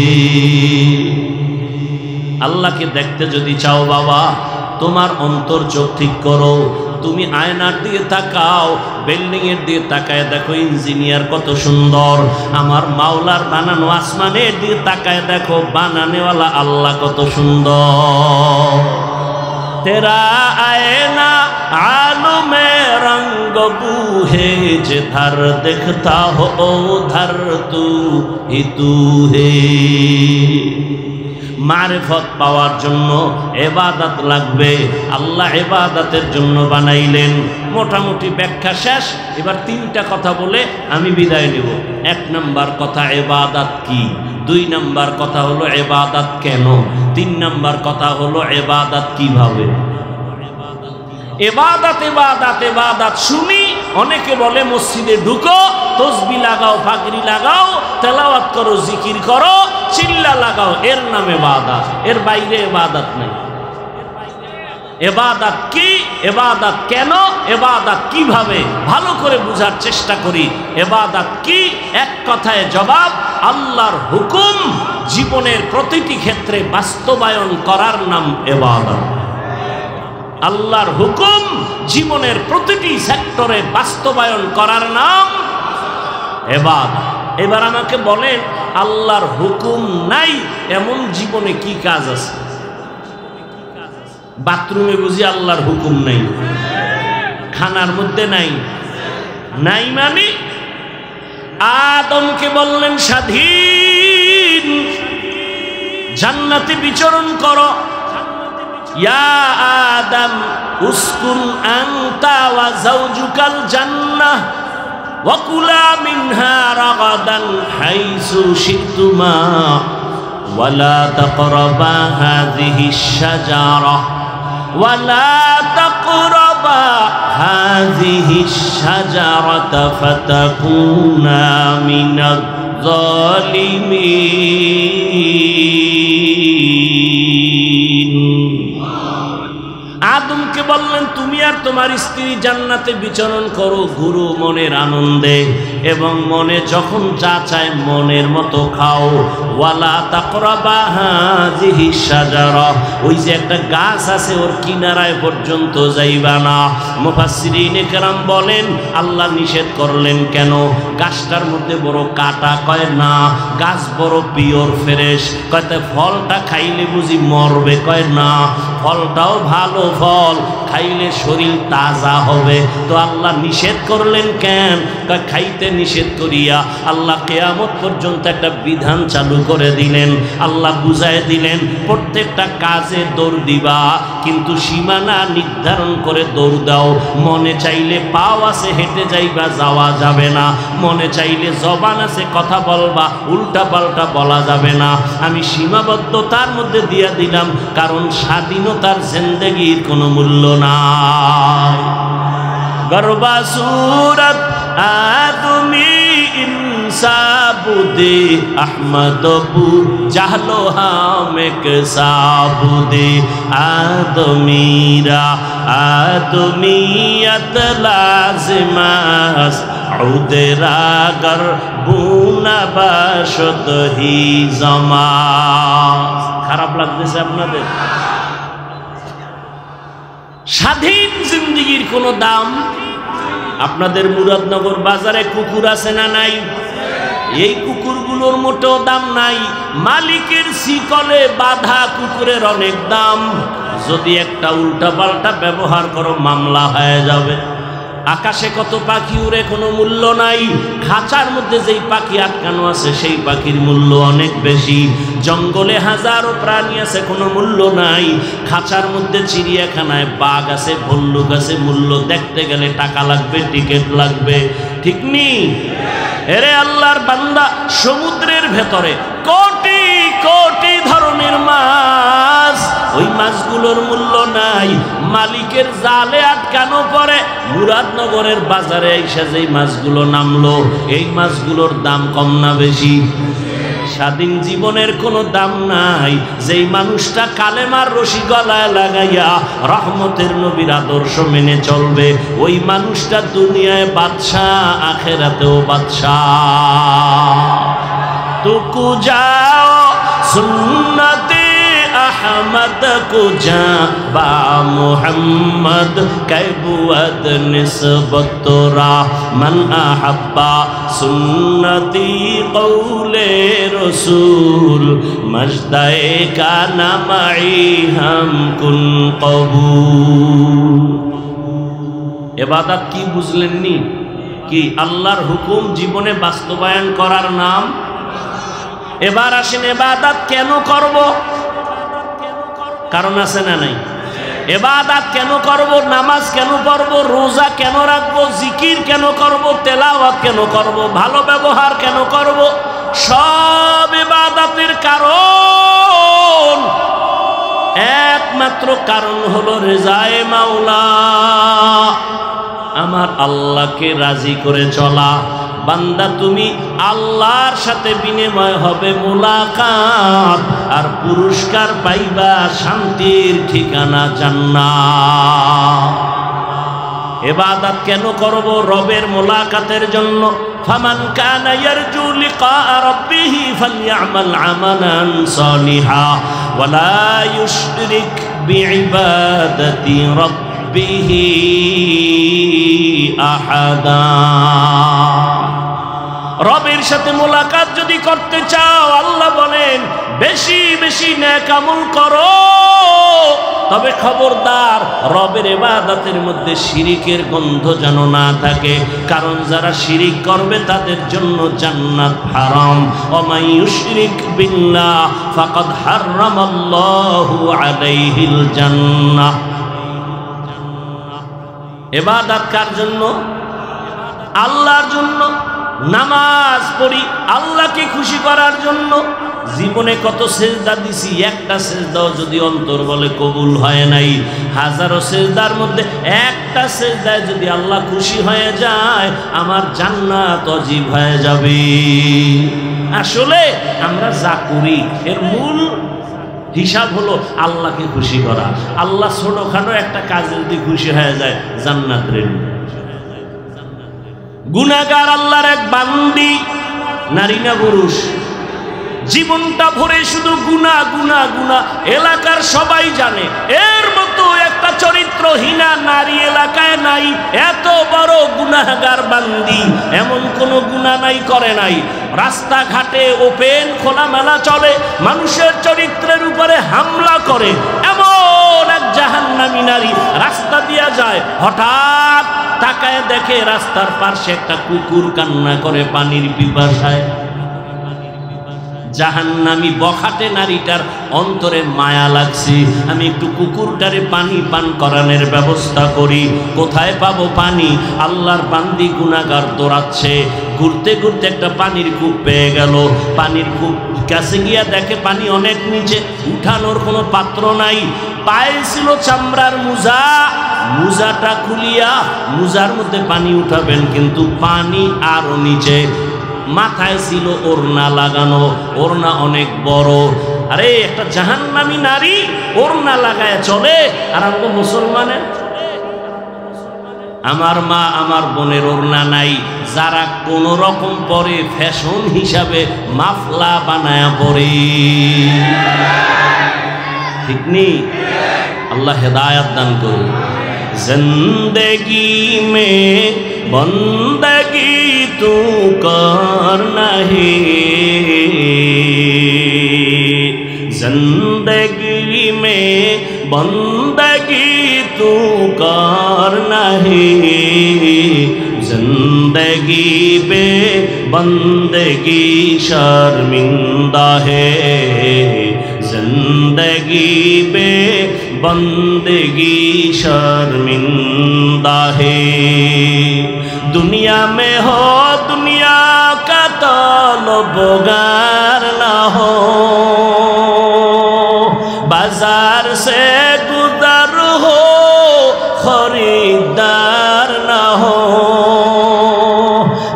আল্লাহকে দেখতে যদি চাও বাবা, তোমার অন্তর চোখ ঠিক করো। তুমি আয়নার দিকে তাকাও, বিল্ডিং এর দিকে তাকায় দেখো ইঞ্জিনিয়ার কত সুন্দর। আমার মাওলার বানানো আসমানের দিকে তাকায় দেখো বানানেওয়ালা আল্লাহ কত সুন্দর। তেরা আয়না আলমে রঙ্গ বুহে, जिधर देखता हो उधर तू ही तू है। মারিফত পাওয়ার জন্য ইবাদত লাগবে। আল্লাহ ইবাদতের জন্য বানাইলেন। মোটামুটি ব্যাখ্যা শেষ। এবার 3টা কথা বলে আমি বিদায় নেব। 1 নম্বর কথা ইবাদত কি, 2 নম্বর কথা হলো ইবাদত কেন, 3 নম্বর কথা হলো ইবাদত কিভাবে। ইবাদত ইবাদত ইবাদত শুনি অনেকে বলে মসজিদে ঢুকো, তসবিহ লাগাও, পাগড়ি লাগাও, তেলাওয়াত করো, জিকির করো, চিল্লা লাগাও, এর নাম ইবাদত। এর বাইরে ইবাদত নাই। ইবাদত কি, ইবাদত কেন, ইবাদত কিভাবে, ভালো করে বোঝার চেষ্টা করি। ইবাদত কি? এক কথায় জবাব, আল্লাহর হুকুম জীবনের প্রতিটি ক্ষেত্রে বাস্তবায়ন করার নাম ইবাদত। আল্লাহর হুকুম জীবনের প্রতিটি সেক্টরে বাস্তবায়ন করার নাম ইবাদত। এবার আমাকে বলেন, আল্লাহর হুকুম নাই এমন জীবনে কি কাজ আছে? বাথরুমে বুঝি আল্লাহর হুকুম নাই? খানার মধ্যে নাই? নাই মানে আদমকে বললেন স্বাধীন জান্নাতে বিচরণ করো। ইয়া আদম উসকুন আনতা ওয়া যাওজুকাল জান্নাহ ওয়া কুলা মিনহা রাগাদান হাইসু শিতুমা ওয়া লা তাকরাবা হাযিহিশ শাজারা ওয়া লা তাকরাবা হাযিহিশ শাজারাতা ফাতাকুনা মিনাজ জালিমিন। আদমকে বললেন তুমি আর তোমার স্ত্রী জান্নাতে বিচরণ করো, ঘুরো মনের আনন্দে, এবং মনে যখন যা চায় মনের মতো খাও। ওয়ালা তাকরাবা হাযিহিশ শাজারা, ওই যে একটা গাছ আছে ওর কিনারায় পর্যন্ত যাইবা না। মুফাসসিরিনে কেরাম বলেন আল্লাহ নিষেধ করলেন কেন? গাছটার মধ্যে বড় কাটা, কয় না গাছ বড় পিওর ফ্রেশ, কয় ফলটা খাইলে বুঝি মরবে, কয় না ফলটাও ভালো ফল, খাইলে শরীর তাজা হবে। তো আল্লাহ নিষেধ করলেন কেন? খাইতে নিষেধ করিয়া আল্লাহ কিয়ামত পর্যন্ত একটা বিধান চালু করে দিলেন। আল্লাহ বুঝায় দিলেন প্রত্যেকটা কাজে দৌড় দিবা, কিন্তু সীমানা নির্ধারণ করে দৌড় দাও। মনে চাইলে পাও আছে হেঁটে যাইবা, যাওয়া যাবে না। মনে চাইলে জবান আছে কথা বলবা, উল্টা পাল্টা বলা যাবে না। আমি সীমাবদ্ধতার মধ্যে দিয়া দিলাম, কারণ স্বাধীনতার জিন্দেগির কোনো মূল্য নাই। গরবা সুরত আদমি ইনসাবুদে আহমদবু জাহলো হামেক সাবুদে আদমিরা আদমিয়ত লাজিমাস উদরাগর বুনা বাশত হি জমা। খারাপ লাগতেছে আপনাদের? স্বাধীন জিন্দেগির কোনো দাম? আপনাদের মুরাদনগর বাজারে কুকুর আছে না নাই? এই কুকুরগুলোর মোটেও দাম নাই। মালিকের শিকলে বাঁধা কুকুরের অনেক দাম। যদি একটা উল্টা পাল্টা ব্যবহার করো মামলা হয়ে যাবে। আকাশে কত পাখি উড়ে, কোনো মূল্য নাই। খাঁচার মধ্যে যেই পাখি আটকানো আছে সেই পাখির মূল্য অনেক বেশি। জঙ্গলে হাজারো প্রাণী আছে, কোনো মূল্য নাই। খাঁচার মধ্যে চিড়িয়াখানায় বাঘ আছে, ভল্লুক আছে, মূল্য দেখতে গেলে টাকা লাগবে, টিকিট লাগবে। ঠিক নেই? এরে আল্লাহর বান্দা, সমুদ্রের ভেতরে কোটি কোটি ধরনের মাছ, ওই মাছগুলোর মূল্য নাই। মালিকের জালে আটকানো পরে মুরাদনগরের বাজারে এসে যেই মাছগুলো নামলো, এই মাছগুলোর দাম কম না বেশি? স্বাধীন জীবনের কোনো দাম নাই। যেই মানুষটা কালেমার রশি গলায় লাগাইয়া রহমতের নবীর আদর্শ মেনে চলবে, ওই মানুষটা দুনিয়ায় বাদশাহ, আখেরাতেও বাদশাহ। তুকু যাও সুন্নতে अहमद को जा बा मोहम्मद कैबुअद निस्बत तोरा मन अहब्बा सुन्नती कौले रसूल मजदाए का नमाई हम कुन कबूल। इबादत की बुझलेनনি কি? আল্লাহর হুকুম জীবনে বাস্তবায়ন করার নাম। এবার আসেন, ইবাদত কেন করব? কারণ আছে না নাই? ইবাদত কেন করব? নামাজ কেন পড়ব? রোজা কেন রাখবো? জিকির কেন করব? তেলাওয়াত কেন করব? ভালো ব্যবহার কেন করব? সব ইবাদতের কারণ, একমাত্র কারণ হলো রেজায়ে মাওলা, আমার আল্লাহকে রাজি করে চলা। বান্দা তুমি আল্লাহর সাথে বিনিময় হবে মুলাকাত, আর পুরস্কার পাইবা শান্তির ঠিকানা জান্নাত। ইবাদত কেন করব? রবের মুলাকাতের জন্য। ফামান কানা ইয়ারজু লিকা রাব্বিহি ফালইআমাল আমালান সালিহা ওয়ালা ইউশরিক বিইবাদাতি রাব্বিহি আহাদা। রবের সাথে মোলাকাত যদি করতে চাও, আল্লাহ বলেন বেশি বেশি নেক আমল করো। তবে খবরদার, রবের ইবাদতের মধ্যে শিরিকের গন্ধ যেন না থাকে, কারণ যারা শিরিক করবে তাদের জন্য জান্নাত হারাম। ওয়া ইউশরিক বিল্লাহ ফাকাদ হারামাল্লাহু আলাইহিল জান্নাহ। ইবাদত কার জন্য? আল্লাহর জন্য। নামাজ পড়ি আল্লাহকে খুশি করার জন্য। জীবনে কত সেজদা দিছি, একটা সেজদাও যদি অন্তর বলে কবুল হয় নাই। হাজারো সেজদার মধ্যে একটা সেজদায় যদি আল্লাহ খুশি হয়ে যায়, আমার জান্নাত অজীব হয়ে যাবে। আসলে আমরা যা করি এর মূল হিসাব হলো আল্লাহকে খুশি করা। আল্লাহ ছোটখাটো একটা কাজে যদি খুশি হয়ে যায়, জান্নাত রেডি। গুনাহগার আল্লাহর এক বান্দি, নারী না পুরুষ, জীবনটা ভরে শুধু গুনাহ গুনাহ গুনাহ, এলাকার সবাই জানে। এর মতো একটা চরিত্রহীনা নারী এলাকায় নাই। এত বড় গুনাহগার বান্দি, এমন কোনো গুনাহ নাই করে নাই। রাস্তাঘাটে ওপেন খোলামেলা চলে, মানুষের চরিত্রের উপরে হামলা করে এমন এক জাহান্নামী নারী রাস্তা দিয়ে যায়, হঠাৎ তাকায় দেখে রাস্তার পাশে একটা কুকুর কান্না করে পানির পিপাসায়। জাহান্নামী বখাটে নারীটার অন্তরে মায়া লাগছে, আমি একটু কুকুরটারে পানি পান করানোর ব্যবস্থা করি। কোথায় পাবো পানি? আল্লাহর বান্দি গুনাহগার দৌড়াচ্ছে, ঘুরতে ঘুরতে একটা পানির কূপ পেয়ে গেল। পানির কূপ কাছে গিয়া দেখে পানি অনেক নিচে, উঠানোর কোনো পাত্র নাই। পায়ে ছিল চামড়ার মোজা, মোজাটা খুলিয়া মোজার মধ্যে পানি উঠাবেন, কিন্তু পানি আরো নিচে। মাথায় ছিল ওড়না লাগানো, ওড়না অনেক বড়। আরে একটা জাহান্নামী নারী ওড়না লাগায় চলে, আর আমরা মুসলমানের, আমার মা আমার বোনের ওড়না নাই, যারা কোন রকম পরে ফ্যাশন হিসাবে মাফলা বানায়া পরে, ঠিক নেই? আল্লাহ হেদায়াত দান করুন। জিন্দেগি মে বন্দগি তু করনা হে, जिंदगी में बंदगी तू करना है, जिंदगी बे बंदगी शर्मिंदा है, जिंदगी बे बंदगी शर्मिंदा है। दुनिया में हो दुनिया का तलबगार ना हो, बाजार से गुजर हो खरीदार ना हो।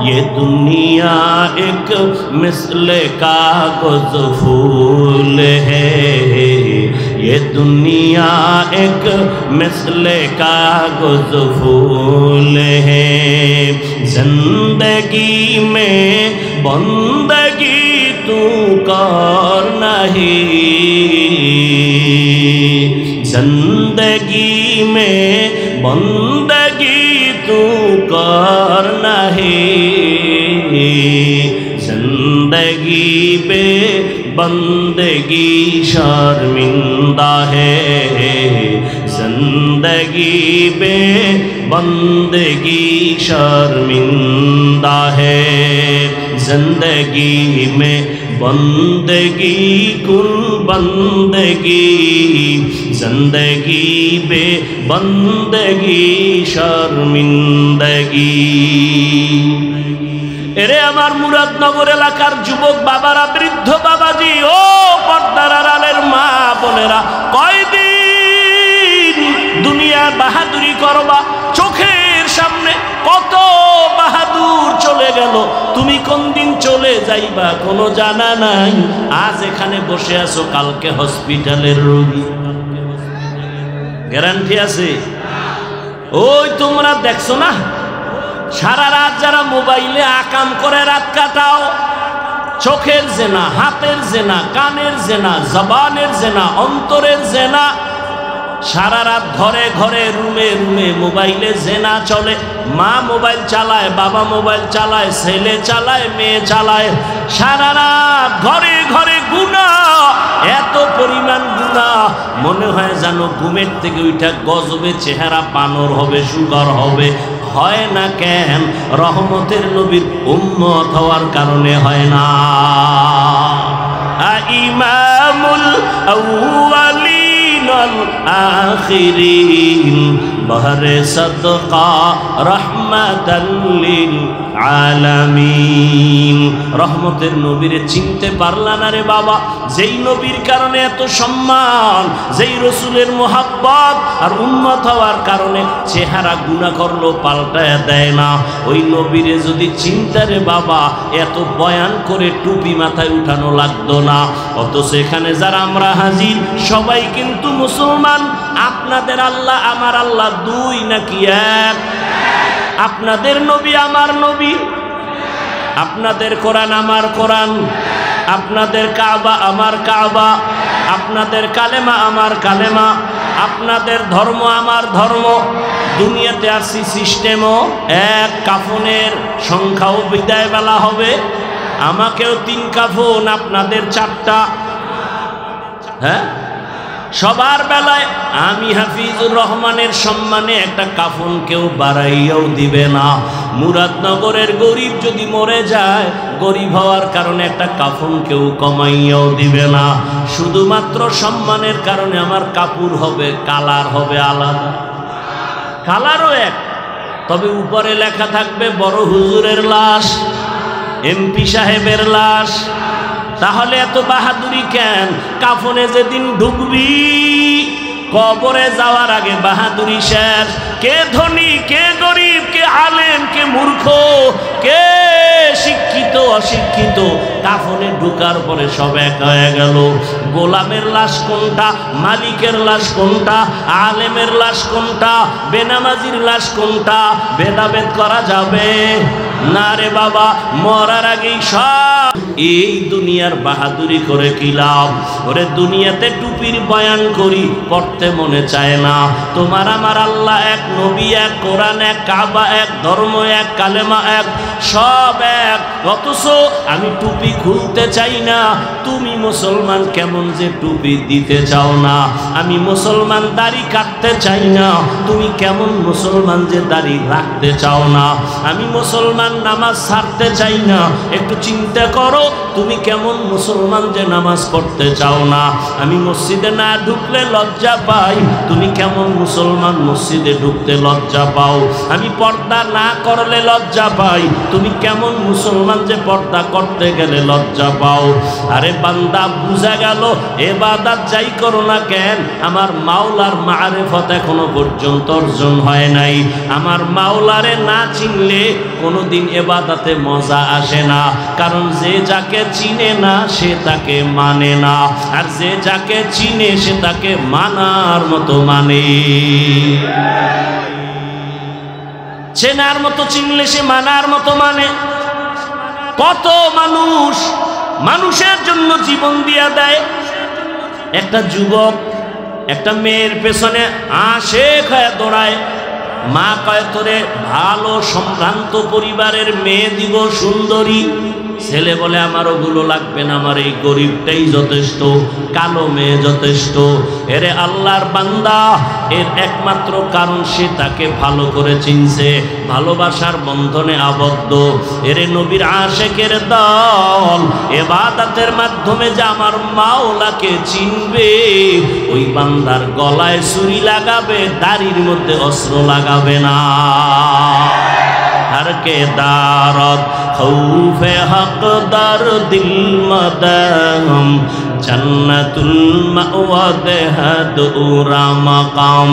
ये दुनिया एक मिसले कागज फूल है, ये दुनिया एक मिसले कागज फूल है। जिंदगी में बंदगी तू करना है, जिंदगी में बंदगी तू करना है, जिंदगी पे बंदगी शर्मिंदा है, जिंदगी पे बंदगी शर्मिंदा है। जिंदगी में बंदगी कुल बंदगी, जिंदगी बे बंदगी शर्मिंदगी। এরে আমার মুরাদনগর এলাকার যুবক বাবারা, বৃদ্ধ বাবাজি, ও পর্দার আড়ালের মা বোনেরা, কয়দিন দুনিয়ার বাহাদুরি করবা? চোখের সামনে কত বাহাদুর চলে গেল, তুমি কোন দিন চলে যাইবা কোনো জানা নাই। আজ এখানে বসে আছো, কালকে হসপিটালের রোগী, গ্যারান্টি আছে? ওই তোমরা দেখছো না, সারা রাত যারা মোবাইলে আকাম করে রাত কাটাও, চোখের জেনা, হাতের জেনা, কানের জেনা, জবানের জেনা, অন্তরের জেনা, সারা রাত ঘরে ঘরে রুমে রুমে মোবাইলে জেনা চলে। মা মোবাইল চালায়, বাবা মোবাইল চালায়, ছেলে চালায়, মেয়ে চালায়, সারা রাত ঘরে ঘরে গুনাহ, এত পরিমাণ গুনাহ, মনে হয় যেন ঘুমের থেকে উঠা গজবে চেহারা বানর হবে, সুগার হবে। হয় না কেন? রহমতের নবীর উম্মত হওয়ার কারণে হয় না। ইমামুল আউয়ালিন ওয়াল আখিরিন বহরে সাদকা রাহমাতাল লিল আলামিন। রহমতের নবীরে চিনতে পারলা না রে বাবা? যেই নবীর কারণে এত সম্মান, যেই রসুলের মোহাব্বত আর উম্মত হওয়ার কারণে চেহারা গুনাহ করলো পাল্টায় দেয় না, ওই নবীরে যদি চিন্তা রে বাবা, এত বয়ান করে টুপি মাথায় উঠানো লাগতো না। অথচ এখানে যারা আমরা হাজির, সবাই কিন্তু মুসলমান। আপনাদের আল্লাহ আমার আল্লাহ দুই নাকি এক? আপনাদের নবী আমার নবী, আপনাদের কোরআন আমার কোরআন, আপনাদের কাবা আমার কাবা, আপনাদের কালেমা আমার কালেমা, আপনাদের ধর্ম আমার ধর্ম। দুনিয়াতে আসি সিস্টেমও এক, কাফনের সংখ্যাও বিদায় বেলা হবে, আমাকেও 3 কাফন, আপনাদের 4টা। হ্যাঁ, সবার বেলায় আমি হাফিজুর রহমানের সম্মানে একটা কাফন কেউ বাড়াইয়াও দিবে না। মুরাদনগরের গরিব যদি মরে যায়, গরিব হওয়ার কারণে একটা কাফন কেউ কমাইয়াও দিবে না। শুধুমাত্র সম্মানের কারণে আমার কাপড় হবে, কালার হবে আলাদা, কালারও এক, তবে উপরে লেখা থাকবে বড় হুজুরের লাশ, এমপি সাহেবের লাশ। তাহলে এত বাহাদুরি কেন? কাফনে যেদিন ঢুকবি, কবরে যাওয়ার আগে বাহাদুরি শেষ। কে ধনী, কে গরিব, কে আলেম, কে মূর্খ, কে শিক্ষিত অশিক্ষিত, কাফনে ঢুকার পরে সব এক হয়ে গেল। গোলামের লাশ কোনটা, মালিকের লাশ কোনটা, আলেমের লাশ কোনটা, বেনামাজির লাশ কোনটা, ভেদাভেদ করা যাবে না রে বাবা। মরার আগেই সব। এই দুনিয়ার বাহাদুরি করে কি লাভ? ওরে দুনিয়াতে টুপির বয়ান করি, পড়তে মনে চায় না। তোমার আমার আল্লাহ এক, নবী এক, কোরআন এক, কাবা এক, ধর্ম এক, কালেমা এক, সব এক, অথচ আমি টুপি খুলতে চাই না। তুমি মুসলমান কেমন যে টুপি দিতে চাও না? আমি মুসলমান দাড়ি কাটতে চাই না, তুমি কেমন মুসলমান যে দাড়ি রাখতে চাও না? আমি মুসলমান নামাজ ছাড়তে চাই না, একটু চিন্তা করো তুমি কেমন মুসলমান যে নামাজ পড়তে চাও না? আমি মসজিদে না ঢুকলে লজ্জা পাই, তুমি কেমন মুসলমান মসজিদে ঢুকতে লজ্জা পাও? আমি পর্দা না করলে লজ্জা পাই, তুমি কেমন মুসলমান যে পর্দা করতে গেলে লজ্জা পাও? আরে বান্দা, বুঝা গেল এবাদত যাই করো না কেন, আমার মাওলার মারিফত এখনো পর্যন্ত অর্জন হয় নাই। আমার মাওলারে না চিনলে কোনোদিন এবাদতে মজা আসে না, কারণ যে যাকে চিনে না সে তাকে মানে না, আর যে যাকে চিনে সে তাকে মানার মতো মানে। চেনার মতো চিনলে সে মানার মতো মানে। কত মানুষ মানুষের জন্য জীবন দিয়া দেয়। একটা যুবক একটা মেয়ের পেছনে আশেক হয়ে দৌড়ায়, মা কয় তোরে ভালো সম্ভ্রান্ত পরিবারের মেয়ে দিব, সুন্দরী। ছেলে বলে আমার ওগুলো লাগবে না, আমার এই গরিবটাই যথেষ্ট, কালো মেয়ে যথেষ্ট। এরে আল্লাহর বান্দা, এর একমাত্র কারণ সে তাকে ভালো করে চিনছে, ভালোবাসার বন্ধনে আবদ্ধ। এরে নবীর আশেকের দল ইবাদতের মাধ্যমে যে আমার মাওলাকে চিনবে, ওই বান্দার গলায় ছুরি লাগাবে, দাড়ির মধ্যে অস্ত্র লাগাবে না। हर के दारत खौफे हक दर दिल मदम जन्नतुल मअवा देहद उरा मकाम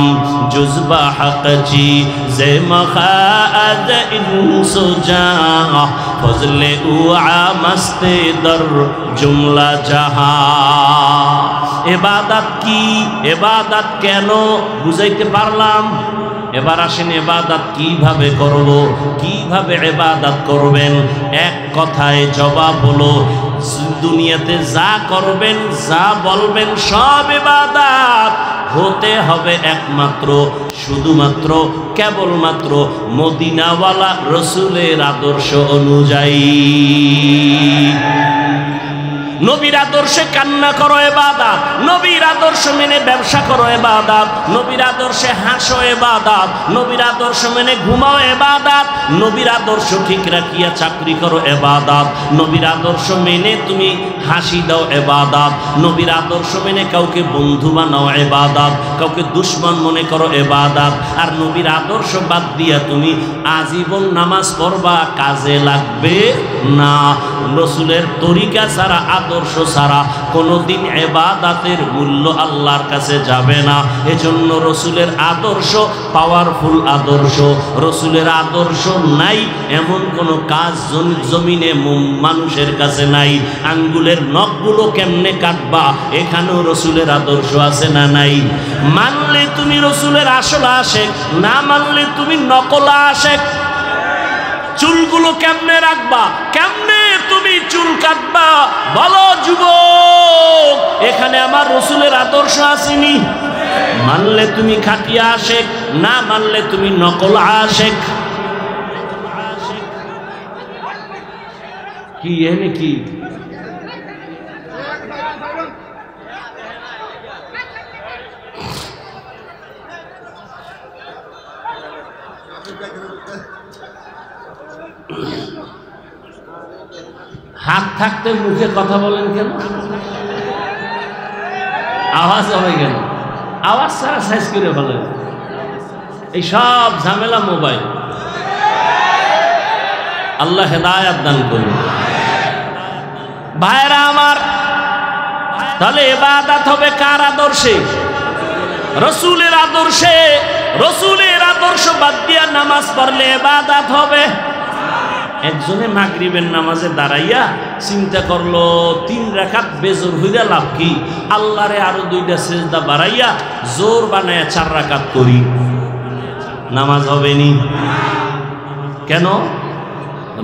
जुज़्बा हक जी जे मखाद इंसुजा फजले उआ मस्ते दर जुमला जहा। इबादत की इबादत केनो बुझाइते पारलाम। এবার আসেন ইবাদত কিভাবে করব, কিভাবে ইবাদত করবেন। এক কথায় জবাব হলো, দুনিয়াতে যা করবেন যা বলবেন সব ইবাদত হতে হবে একমাত্র শুধুমাত্র কেবলমাত্র মদিনাওয়ালা রসুলের আদর্শ অনুযায়ী। নবীর আদর্শে কান্না করো ইবাদত, নবীর আদর্শ মেনে ব্যবসা করো ইবাদত, নবীর আদর্শে হাসো ইবাদত, নবীর আদর্শ মেনে ঘুমাও ইবাদত, নবীর আদর্শ ঠিক রাখিয়া চাকরি করো ইবাদত, নবীর আদর্শ মেনে তুমি হাসি দাও ইবাদত, নবীর আদর্শ মেনে কাউকে বন্ধু বানাও ইবাদত, কাউকে দুশমন মনে করো ইবাদত। আর নবীর আদর্শ বাদ দিয়া তুমি আজীবন নামাজ পড়বা, কাজে লাগবে না। রসুলের তরিকা ছাড়া, আদর্শ ছাড়া কোনোদিন ইবাদতের মূল্য আল্লাহর কাছে যাবে না। এজন্য রসুলের আদর্শ পাওয়ারফুল আদর্শ। রসুলের আদর্শ নাই এমন কোনো কাজ জমিনে মানুষের কাছে নাই। আঙ্গুলের নখগুলো কেমনে কাটবা, এখানেও রসুলের আদর্শ আছে না নাই? মানলে তুমি রসুলের আসল আশেক, না মানলে তুমি নকল আশেক। চুলগুলো কেমনে রাখবা, কেমনে তুমি চুল কাটবা, বলো যুবক, এখানে আমার রসুলের আদর্শ আসেনি। মানলে তুমি খাটিয়া আশেক, না মানলে তুমি নকল আশেক। কি এনে কি হাত থাকতে মুখে কথা বলেন কেন? আওয়াজ হবে কেন? আওয়াজ ছাড়া সাইজ করে বলেন। এই সব ঝামেলা মোবাইল। আল্লাহ হেদায়াত দান করুন। ভাইরা আমার, তাহলে ইবাদত হবে কার আদর্শে? রসুলের আদর্শে। রসুলের আদর্শ বাদ দিয়া নামাজ পড়লে ইবাদত হবে? একজনে মাগরিবের নামাজে দাঁড়াইয়া চিন্তা করলো 3 রাকাত বেজোর হইয়া লাভ কি, আল্লাহরে আরো 2টা সেজদা বাড়াইয়া জোর বানায়া 4 রাকাত করি, নামাজ হবে নি? কেন?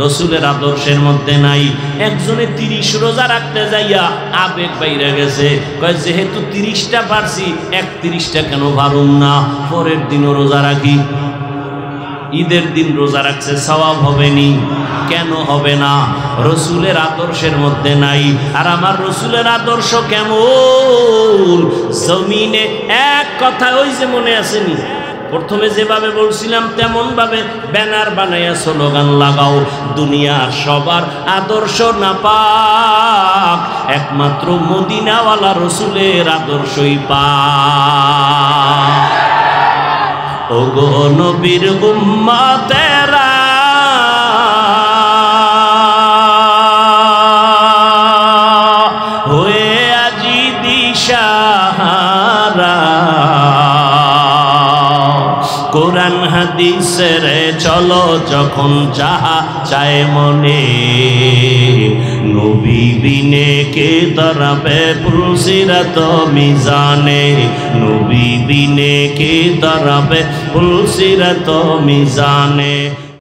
রসুলের আদর্শের মধ্যে নাই। একজনে 30 রোজা রাখতে যাইয়া আবেগ বাইরে গেছে, কয় যেহেতু 30টা পারছি 31টা কেন পারুম না, পরের দিনও রোজা রাখি। ঈদের দিন রোজা রাখছে, সওয়াব হবে নি? কেন হবে না? রসুলের আদর্শের মধ্যে নাই। আর আমার রসুলের আদর্শ কেমন? জমিনে এক কথা, ওই যে মনে আসেনি প্রথমে যেভাবে বলছিলাম তেমন ভাবে ব্যানার বানাইয়া স্লোগান লাগাও, দুনিয়ার সবার আদর্শ না পাক, একমাত্র মদিনাওয়ালা রসুলের আদর্শই পাক। ওগো নবীর উম্মতেরা, হয়ে আজি দিশাহারা, কোরআন হাদিসের চলো যখন যাহা চায় মনে, নবী বিনে কে দাঁড়াবে পুলসিরাত মিজানে, নবী বিনে কে দাঁড়াবে পুলসিরাত মিজানে।